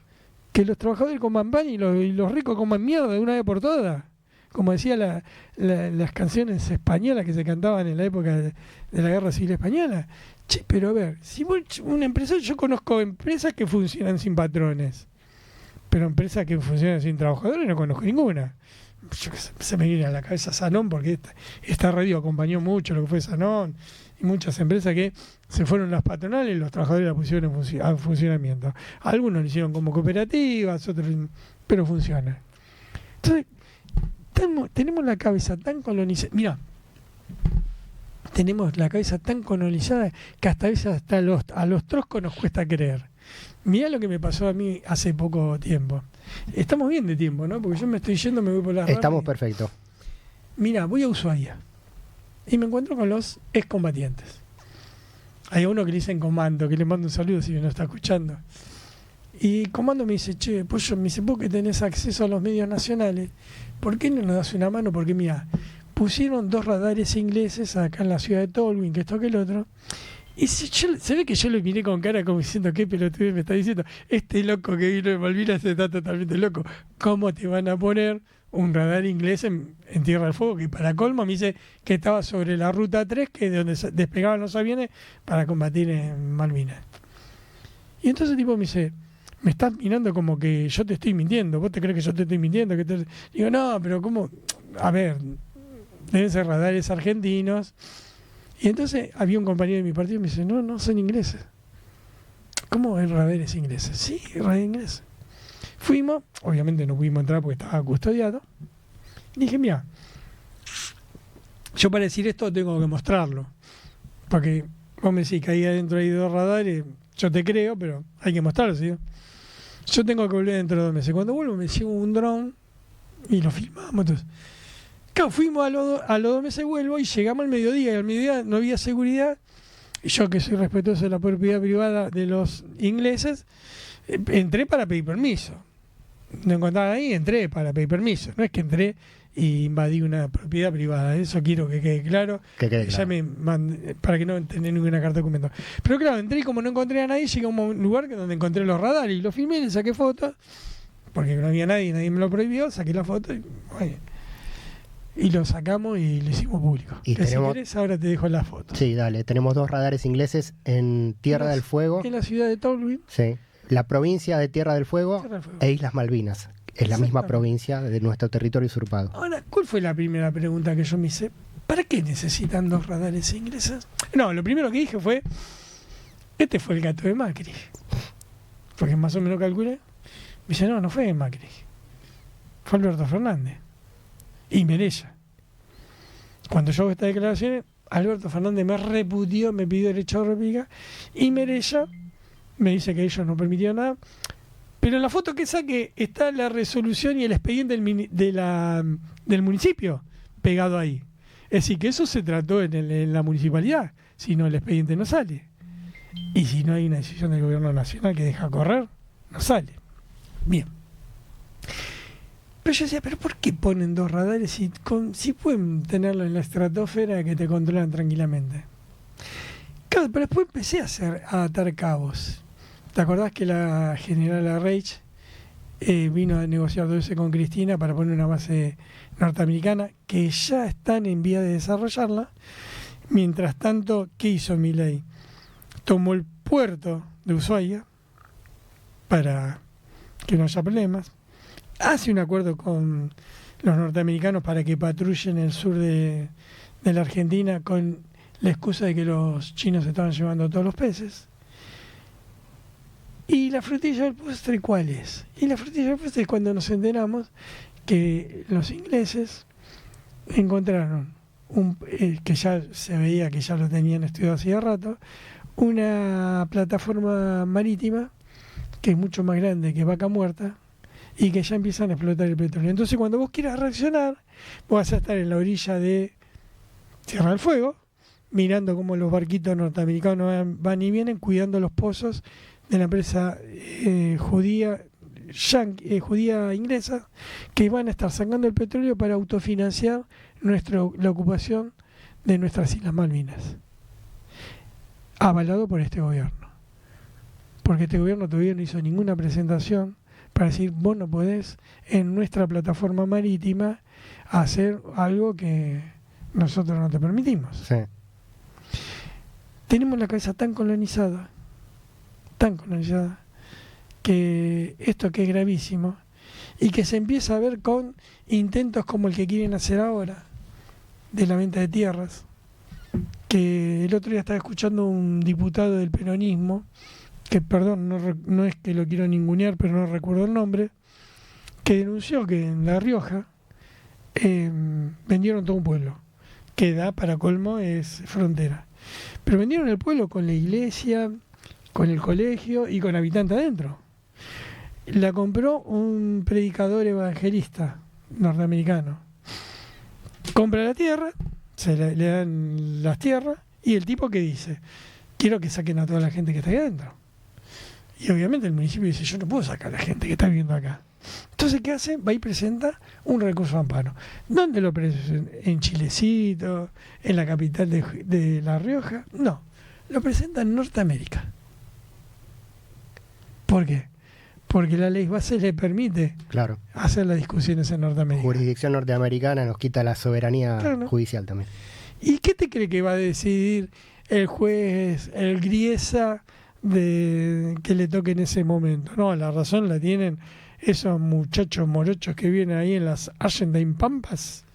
[SPEAKER 2] Que los trabajadores coman pan y los ricos coman mierda de una vez por todas. Como decía las canciones españolas que se cantaban en la época de la Guerra Civil Española. Che, pero a ver, si una empresa, yo conozco empresas que funcionan sin patrones, pero empresas que funcionan sin trabajadores no conozco ninguna. Se me viene a la cabeza Sanón, porque esta radio acompañó mucho lo que fue Sanón, y muchas empresas que se fueron las patronales y los trabajadores la pusieron en funcionamiento. Algunos lo hicieron como cooperativas, otros, pero funciona. Entonces, tenemos la cabeza tan colonizada. Mira, tenemos la cabeza tan colonizada que hasta a veces a los troscos nos cuesta creer. Mirá lo que me pasó a mí hace poco tiempo. Estamos bien de tiempo, ¿no? Porque yo me estoy yendo, me voy por la rama.
[SPEAKER 1] Estamos perfectos.
[SPEAKER 2] Mira, voy a Ushuaia y me encuentro con los excombatientes. Hay uno que le dicen Comando, que le mando un saludo si me está escuchando. Y Comando me dice, che, Pollo, me dice, vos que tenés acceso a los medios nacionales, ¿por qué no nos das una mano? Porque mira, pusieron 2 radares ingleses acá en la ciudad de Tolwyn, que esto que el otro. Y se ve que yo lo miré con cara como diciendo, qué pelotudo me está diciendo. Este loco que vino de Malvinas está totalmente loco. ¿Cómo te van a poner un radar inglés en Tierra del Fuego? Que para colmo me dice que estaba sobre la ruta 3, que es de donde despegaban los aviones para combatir en Malvinas. Y entonces el tipo me dice, me estás mirando como que yo te estoy mintiendo. ¿Vos te crees que yo te estoy mintiendo? Digo, no, pero ¿cómo? A ver, deben ser radares argentinos. Y entonces había un compañero de mi partido y me dice, no son ingleses. ¿Cómo es radares ingleses? Sí, radares ingleses. Fuimos, obviamente no pudimos entrar porque estaba custodiado. Y dije, mira, yo para decir esto tengo que mostrarlo. Porque vos me decís que ahí adentro hay 2 radares, yo te creo, pero hay que mostrarlo, ¿sí? Yo tengo que volver dentro de 2 meses. Cuando vuelvo me llevo un dron y lo filmamos. Entonces, claro, fuimos a los 2 meses, vuelvo y llegamos al mediodía. Y al mediodía no había seguridad. Y yo, que soy respetuoso de la propiedad privada de los ingleses, entré para pedir permiso. No encontraba ahí, entré para pedir permiso. No es que entré y invadí una propiedad privada. Eso quiero que quede claro.
[SPEAKER 1] Que quede claro.
[SPEAKER 2] Ya me mandé, para que no tenga ninguna carta de documento. Pero claro, entré y como no encontré a nadie, llegué a un lugar donde encontré los radares y los filmé, le saqué fotos, porque no había nadie me lo prohibió, saqué la foto y lo sacamos y lo hicimos público. Y si querés, ahora te dejo la foto.
[SPEAKER 1] Sí, dale. Tenemos 2 radares ingleses en Tierra del Fuego.
[SPEAKER 2] En la ciudad de Tolwyn.
[SPEAKER 1] Sí. La provincia de Tierra del Fuego e Islas Malvinas. Es la misma provincia de nuestro territorio usurpado.
[SPEAKER 2] Ahora, ¿cuál fue la primera pregunta que yo me hice? ¿Para qué necesitan 2 radares ingleses? No, lo primero que dije fue, este fue el gato de Macri. Porque más o menos calculé. Me dice, no fue Macri. Fue Alberto Fernández. Y Merella. Cuando yo hago estas declaraciones, Alberto Fernández me repudió, me pidió derecho de réplica, y Merella me dice que ellos no permitieron nada. Pero en la foto que saqué está la resolución y el expediente del municipio pegado ahí. Es decir, que eso se trató en la municipalidad, si no el expediente no sale. Y si no hay una decisión del gobierno nacional que deja correr, no sale. Bien. Pero yo decía, ¿pero por qué ponen 2 radares si pueden tenerlo en la estratosfera que te controlan tranquilamente? Claro, pero después empecé a atar cabos. ¿Te acordás que la generala Reich vino a negociar todo eso con Cristina para poner una base norteamericana que ya están en vía de desarrollarla? Mientras tanto, ¿qué hizo Milei? Tomó el puerto de Ushuaia para que no haya problemas. Hace un acuerdo con los norteamericanos para que patrullen el sur de la Argentina con la excusa de que los chinos estaban llevando todos los peces. ¿Y la frutilla del postre cuál es? Y la frutilla del postre es cuando nos enteramos que los ingleses encontraron que ya se veía que ya lo tenían estudiado hacía rato, una plataforma marítima que es mucho más grande que Vaca Muerta y que ya empiezan a explotar el petróleo. Entonces cuando vos quieras reaccionar, vos vas a estar en la orilla de Tierra del Fuego, mirando cómo los barquitos norteamericanos van y vienen, cuidando los pozos de la empresa judía inglesa, que van a estar sacando el petróleo para autofinanciar la ocupación de nuestras Islas Malvinas, avalado por este gobierno, porque este gobierno todavía no hizo ninguna presentación para decir, vos no podés en nuestra plataforma marítima hacer algo que nosotros no te permitimos.
[SPEAKER 1] Sí.
[SPEAKER 2] Tenemos la cabeza tan colonizada, que esto que es gravísimo, y que se empieza a ver con intentos como el que quieren hacer ahora, de la venta de tierras, que el otro día estaba escuchando un diputado del peronismo, que perdón, no es que lo quiero ningunear, pero no recuerdo el nombre, que denunció que en La Rioja vendieron todo un pueblo, que da para colmo es frontera. Pero vendieron el pueblo con la iglesia, con el colegio y con habitantes adentro. La compró un predicador evangelista norteamericano. Compra la tierra, le dan las tierras, y el tipo que dice, quiero que saquen a toda la gente que está ahí adentro. Y obviamente el municipio dice, yo no puedo sacar a la gente que está viviendo acá. Entonces, ¿qué hace? Va y presenta un recurso de amparo. ¿Dónde lo presenta? ¿En Chilecito? ¿En la capital de La Rioja? No, lo presenta en Norteamérica. ¿Por qué? Porque la ley base le permite hacer las discusiones en Norteamérica.
[SPEAKER 1] Jurisdicción norteamericana nos quita la soberanía judicial también.
[SPEAKER 2] ¿Y qué te cree que va a decidir el juez, el Griesa, que le toque en ese momento? No, la razón la tienen esos muchachos morochos que vienen ahí en las Argentine Pampas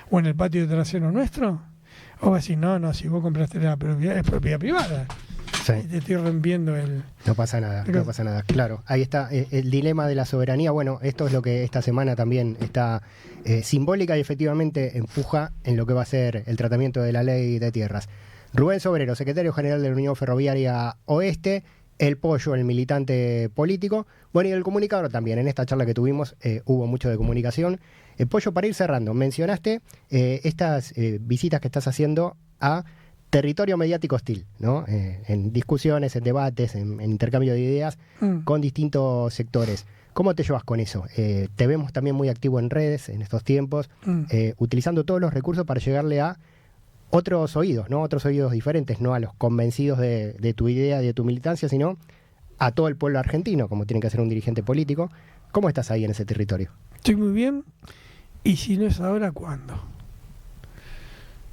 [SPEAKER 2] o en el patio trasero nuestro. O va a decir, no, si vos compraste la propiedad, es propiedad privada. Sí. Y te estoy rompiendo el...
[SPEAKER 1] No pasa nada, claro. Ahí está el dilema de la soberanía. Bueno, esto es lo que esta semana también está simbólica y efectivamente empuja en lo que va a ser el tratamiento de la ley de tierras. Rubén Sobrero, secretario general de la Unión Ferroviaria Oeste, el Pollo, el militante político, bueno, y el comunicador también. En esta charla que tuvimos hubo mucho de comunicación. Pollo, para ir cerrando, mencionaste estas visitas que estás haciendo a territorio mediático hostil, ¿no? En discusiones, en debates, en intercambio de ideas con distintos sectores. ¿Cómo te llevas con eso? Te vemos también muy activo en redes en estos tiempos, utilizando todos los recursos para llegarle a otros oídos, ¿no? Otros oídos diferentes, no a los convencidos de tu idea, de tu militancia, sino a todo el pueblo argentino, como tiene que hacer un dirigente político. ¿Cómo estás ahí en ese territorio?
[SPEAKER 2] Estoy muy bien, y si no es ahora, ¿cuándo?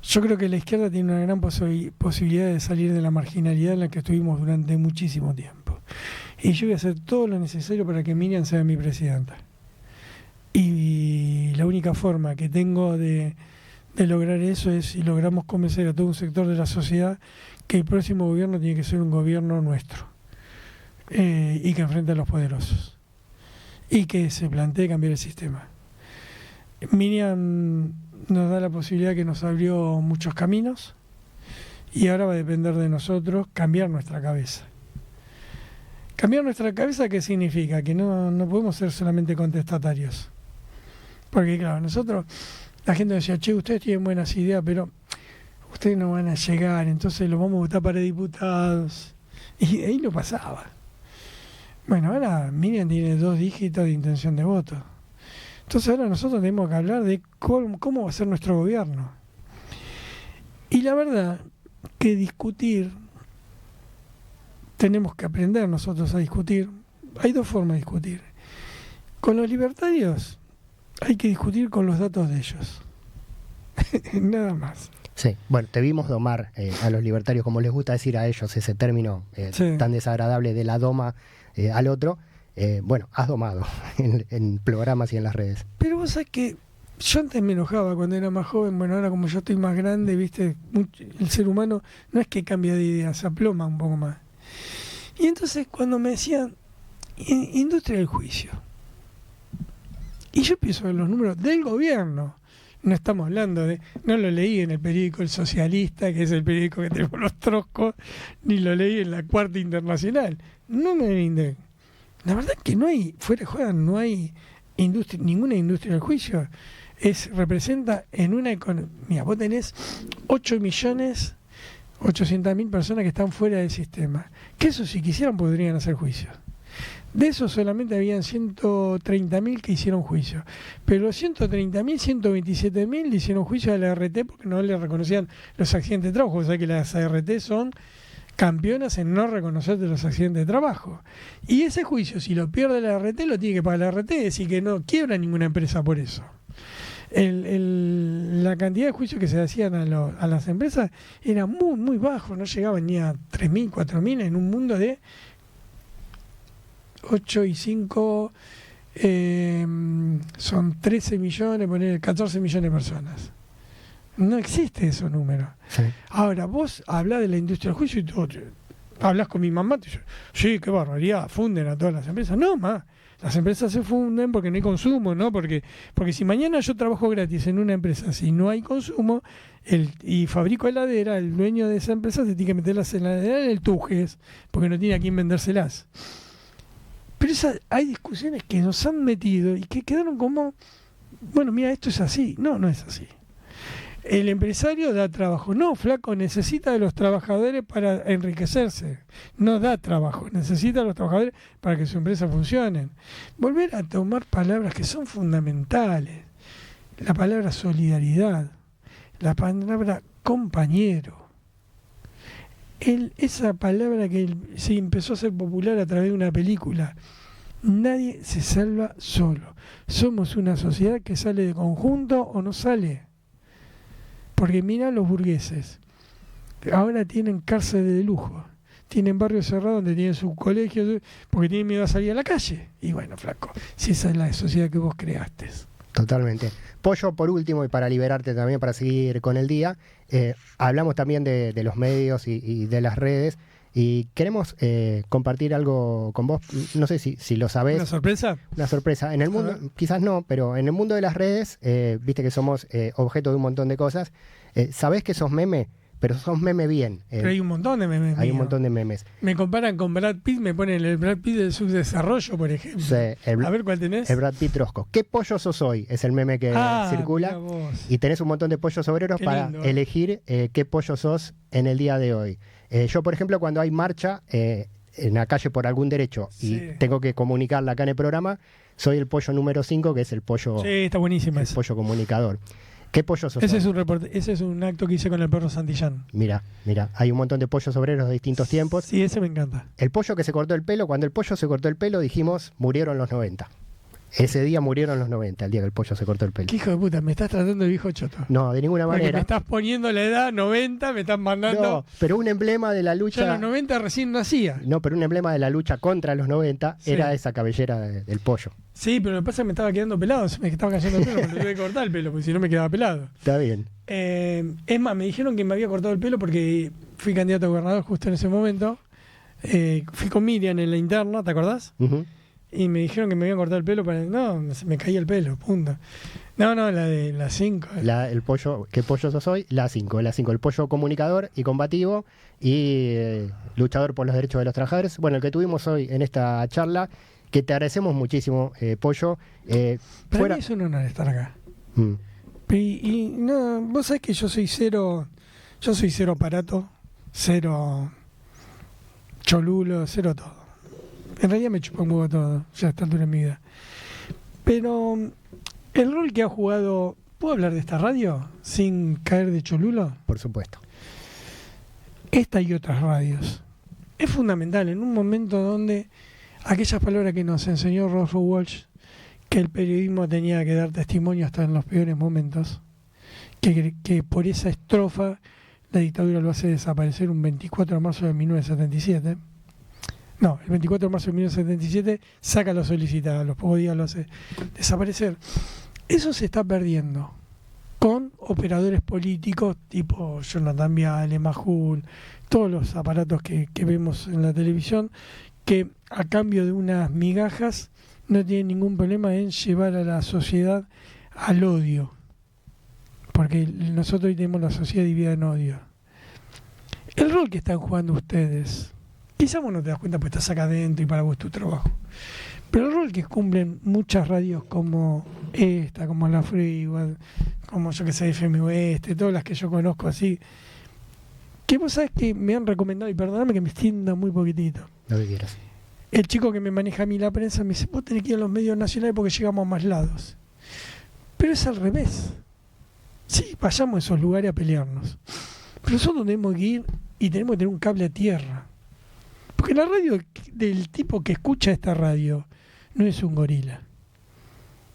[SPEAKER 2] Yo creo que la izquierda tiene una gran posibilidad de salir de la marginalidad en la que estuvimos durante muchísimo tiempo. Y yo voy a hacer todo lo necesario para que Miriam sea mi presidenta. Y la única forma que tengo de lograr eso es si logramos convencer a todo un sector de la sociedad que el próximo gobierno tiene que ser un gobierno nuestro, y que enfrente a los poderosos y que se plantee cambiar el sistema. Miriam nos da la posibilidad, que nos abrió muchos caminos, y ahora va a depender de nosotros cambiar nuestra cabeza. ¿Cambiar nuestra cabeza qué significa? Que no podemos ser solamente contestatarios. Porque claro, nosotros, la gente decía, che, ustedes tienen buenas ideas, pero ustedes no van a llegar, entonces los vamos a votar para diputados. Y ahí no pasaba. Bueno, ahora Miriam tiene 2 dígitos de intención de voto. Entonces ahora nosotros tenemos que hablar de cómo va a ser nuestro gobierno. Y la verdad que discutir, tenemos que aprender nosotros a discutir. Hay 2 formas de discutir. Con los libertarios hay que discutir con los datos de ellos. Nada más.
[SPEAKER 1] Sí, bueno, te vimos domar a los libertarios, como les gusta decir a ellos ese término tan desagradable de la doma al otro. Bueno, has domado en programas y en las redes.
[SPEAKER 2] Pero vos sabés que yo antes me enojaba cuando era más joven. Bueno, ahora como yo estoy más grande, viste, el ser humano no es que cambia de idea, se aploma un poco más. Y entonces cuando me decían industria del juicio, y yo empiezo a ver los números del gobierno, No estamos hablando de... No lo leí en el periódico El Socialista, que es el periódico que tenemos los troscos, ni lo leí en la Cuarta Internacional. No me brindé. La verdad es que no hay, fuera de juego, no hay industria, ninguna industria del juicio. Representa en una economía. Vos tenés 8.800.000 personas que están fuera del sistema. Que eso, si quisieran, podrían hacer juicios. De eso solamente habían 130.000 que hicieron juicio. Pero los 130.000, 127.000 le hicieron juicio a la ART porque no le reconocían los accidentes de trabajo. O sea que las ART son campeonas en no reconocer los accidentes de trabajo. Y ese juicio, si lo pierde la ART, lo tiene que pagar la ART, es decir, que no quiebra ninguna empresa por eso. La cantidad de juicios que se hacían a las empresas era muy, muy bajo, no llegaban ni a 3.000, 4.000 en un mundo de 8 y 5 son 13 millones, poner 14 millones de personas. No existe esos números.
[SPEAKER 1] Sí.
[SPEAKER 2] Ahora, vos hablás de la industria del juicio y tú hablas con mi mamá y dices, sí, qué barbaridad, funden a todas las empresas. No, más. Las empresas se funden porque no hay consumo, ¿no? Porque si mañana yo trabajo gratis en una empresa, si no hay consumo, y fabrico heladera, el dueño de esa empresa se tiene que meter las heladeras en el Tujes, porque no tiene a quién vendérselas. Pero hay discusiones que nos han metido y que quedaron como, bueno, mira, esto es así. No, no es así. El empresario da trabajo. No, flaco, necesita de los trabajadores para enriquecerse. No da trabajo, necesita de los trabajadores para que su empresa funcione. Volver a tomar palabras que son fundamentales. La palabra solidaridad, la palabra compañero. Esa palabra que se empezó a hacer popular a través de una película. Nadie se salva solo. Somos una sociedad que sale de conjunto o no sale. Porque mira los burgueses. Ahora tienen cárceles de lujo. Tienen barrios cerrados donde tienen sus colegios porque tienen miedo a salir a la calle. Y bueno, flaco, si esa es la sociedad que vos creaste.
[SPEAKER 1] Totalmente. Pollo, por último, y para liberarte también, para seguir con el día, hablamos también de los medios y de las redes, y queremos compartir algo con vos. No sé si lo sabés.
[SPEAKER 2] ¿Una sorpresa?
[SPEAKER 1] Una sorpresa. En el mundo, quizás no, pero en el mundo de las redes, viste que somos objeto de un montón de cosas. ¿Sabés que sos meme? Pero sos meme bien.
[SPEAKER 2] Pero hay un montón de memes.
[SPEAKER 1] Hay un montón de memes.
[SPEAKER 2] Me comparan con Brad Pitt, me ponen el Brad Pitt del subdesarrollo, por ejemplo.
[SPEAKER 1] Sí,
[SPEAKER 2] a ver cuál tenés.
[SPEAKER 1] El Brad Pitt Trosco. ¿Qué pollo sos hoy? Es el meme que circula. Y tenés un montón de pollos obreros para elegir qué pollo sos en el día de hoy. Yo, por ejemplo, cuando hay marcha en la calle por algún derecho y tengo que comunicarla acá en el programa, soy el pollo número 5, que es el pollo.
[SPEAKER 2] Sí, está buenísimo.
[SPEAKER 1] El pollo comunicador. ¿Qué pollo sos?
[SPEAKER 2] Ese es un acto que hice con el perro Santillán.
[SPEAKER 1] Mira, hay un montón de pollos obreros de distintos tiempos.
[SPEAKER 2] Sí, ese me encanta.
[SPEAKER 1] El pollo que se cortó el pelo, cuando el pollo se cortó el pelo, dijimos, murieron los 90. Ese día murieron los 90, el día que el pollo se cortó el pelo.
[SPEAKER 2] ¿Qué hijo de puta? ¿Me estás tratando de viejo choto?
[SPEAKER 1] No, de ninguna manera.
[SPEAKER 2] Porque me estás poniendo la edad 90, me estás mandando...
[SPEAKER 1] No, pero un emblema de la lucha...
[SPEAKER 2] Yo en los 90 recién nacía.
[SPEAKER 1] No, pero un emblema de la lucha contra los 90 era esa cabellera del pollo.
[SPEAKER 2] Sí, pero lo que pasa es que me estaba quedando pelado, se me estaba cayendo el pelo, me tuve que cortar el pelo, porque si no me quedaba pelado.
[SPEAKER 1] Está bien.
[SPEAKER 2] Es más, me dijeron que me había cortado el pelo porque fui candidato a gobernador justo en ese momento. Fui con Miriam en la interna, ¿te acordás? Y me dijeron que me habían cortado el pelo para... No, se me caía el pelo, punto. No, la de la 5.
[SPEAKER 1] El pollo, ¿qué pollo sos hoy? La 5, el pollo comunicador y combativo y luchador por los derechos de los trabajadores. Bueno, el que tuvimos hoy en esta charla, que te agradecemos muchísimo, Pollo.
[SPEAKER 2] Para mí es un honor estar acá. Y no, vos sabés que yo soy cero aparato, cero cholulo, cero todo. En realidad me chupa un huevo todo, ya a esta altura en mi vida. Pero el rol que ha jugado... ¿Puedo hablar de esta radio sin caer de cholulo?
[SPEAKER 1] Por supuesto.
[SPEAKER 2] Esta y otras radios. Es fundamental en un momento donde aquellas palabras que nos enseñó Rodolfo Walsh, que el periodismo tenía que dar testimonio hasta en los peores momentos, que por esa estrofa la dictadura lo hace desaparecer un 24 de marzo de 1977. No, el 24 de marzo de 1977 saca lo solicitado, a los pocos días lo hace desaparecer. Eso se está perdiendo con operadores políticos tipo Jonathan Viale, Majul, todos los aparatos que vemos en la televisión, que a cambio de unas migajas no tienen ningún problema en llevar a la sociedad al odio. porque nosotros hoy tenemos la sociedad dividida en odio. El rol que están jugando ustedes, quizás vos no te das cuenta porque estás acá adentro y para vos es tu trabajo, pero el rol que cumplen muchas radios como esta, como la Freeway, como yo que sé, FM Oeste, todas las que yo conozco así, que vos sabés que me han recomendado, y perdóname que me extienda muy poquitito.
[SPEAKER 1] Lo que quieras.
[SPEAKER 2] El chico que me maneja a mí la prensa me dice, vos tenés que ir a los medios nacionales porque llegamos a más lados. Pero es al revés. Sí, vayamos a esos lugares a pelearnos. Pero nosotros tenemos que ir y tenemos que tener un cable a tierra. Porque la radio del tipo que escucha esta radio no es un gorila.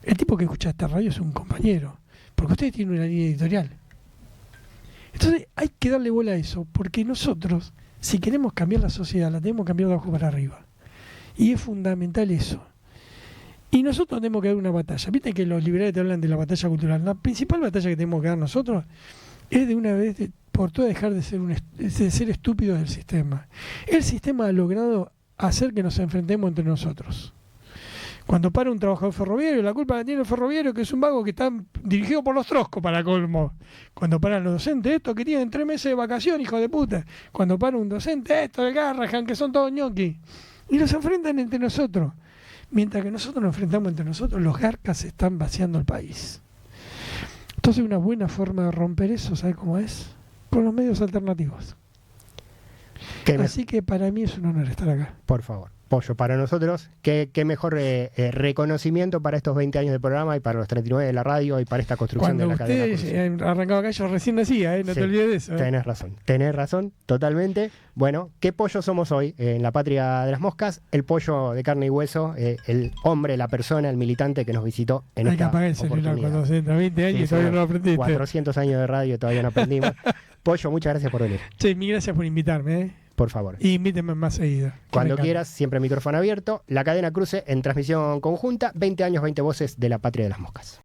[SPEAKER 2] El tipo que escucha esta radio es un compañero. Porque ustedes tienen una línea editorial. Entonces hay que darle bola a eso. Porque nosotros, si queremos cambiar la sociedad, la tenemos que cambiar de abajo para arriba. Y es fundamental eso. Y nosotros tenemos que dar una batalla. Viste que los liberales te hablan de la batalla cultural. La principal batalla que tenemos que dar nosotros es de una vez por todas dejar de ser estúpidos del sistema. El sistema ha logrado hacer que nos enfrentemos entre nosotros. Cuando para un trabajador ferroviario, la culpa la tiene el ferroviario, que es un vago que está dirigido por los troscos, para colmo. Cuando paran los docentes, estos que tienen 3 meses de vacación, hijo de puta. Cuando para un docente, estos de Garrahan, que son todos ñoquis. Y los enfrentan entre nosotros. Mientras que nosotros nos enfrentamos entre nosotros, los garcas están vaciando el país. Entonces una buena forma de romper eso, ¿sabe cómo es? Con los medios alternativos. Así que para mí es un honor estar acá.
[SPEAKER 1] Por favor. Pollo, para nosotros, qué mejor reconocimiento para estos 20 años de programa y para los 39 de la radio y para esta construcción de la cadena.
[SPEAKER 2] Cuando usted arrancaba acá, yo recién decía, no
[SPEAKER 1] sí,
[SPEAKER 2] te olvides de eso.
[SPEAKER 1] Tenés razón, totalmente. Bueno, ¿qué pollo somos hoy en la patria de las moscas? El pollo de carne y hueso, el hombre, la persona, el militante que nos visitó en esta oportunidad. Hay que apagar el celular 420
[SPEAKER 2] años y todavía no lo aprendiste.
[SPEAKER 1] 400 años de radio y todavía no aprendimos. Pollo, muchas gracias por venir.
[SPEAKER 2] Sí, mil gracias por invitarme.
[SPEAKER 1] Por favor.
[SPEAKER 2] Y invítenme más seguido.
[SPEAKER 1] Cuando quieras, siempre micrófono abierto. La cadena Cruce en transmisión conjunta. 20 años, 20 voces de la patria de las moscas.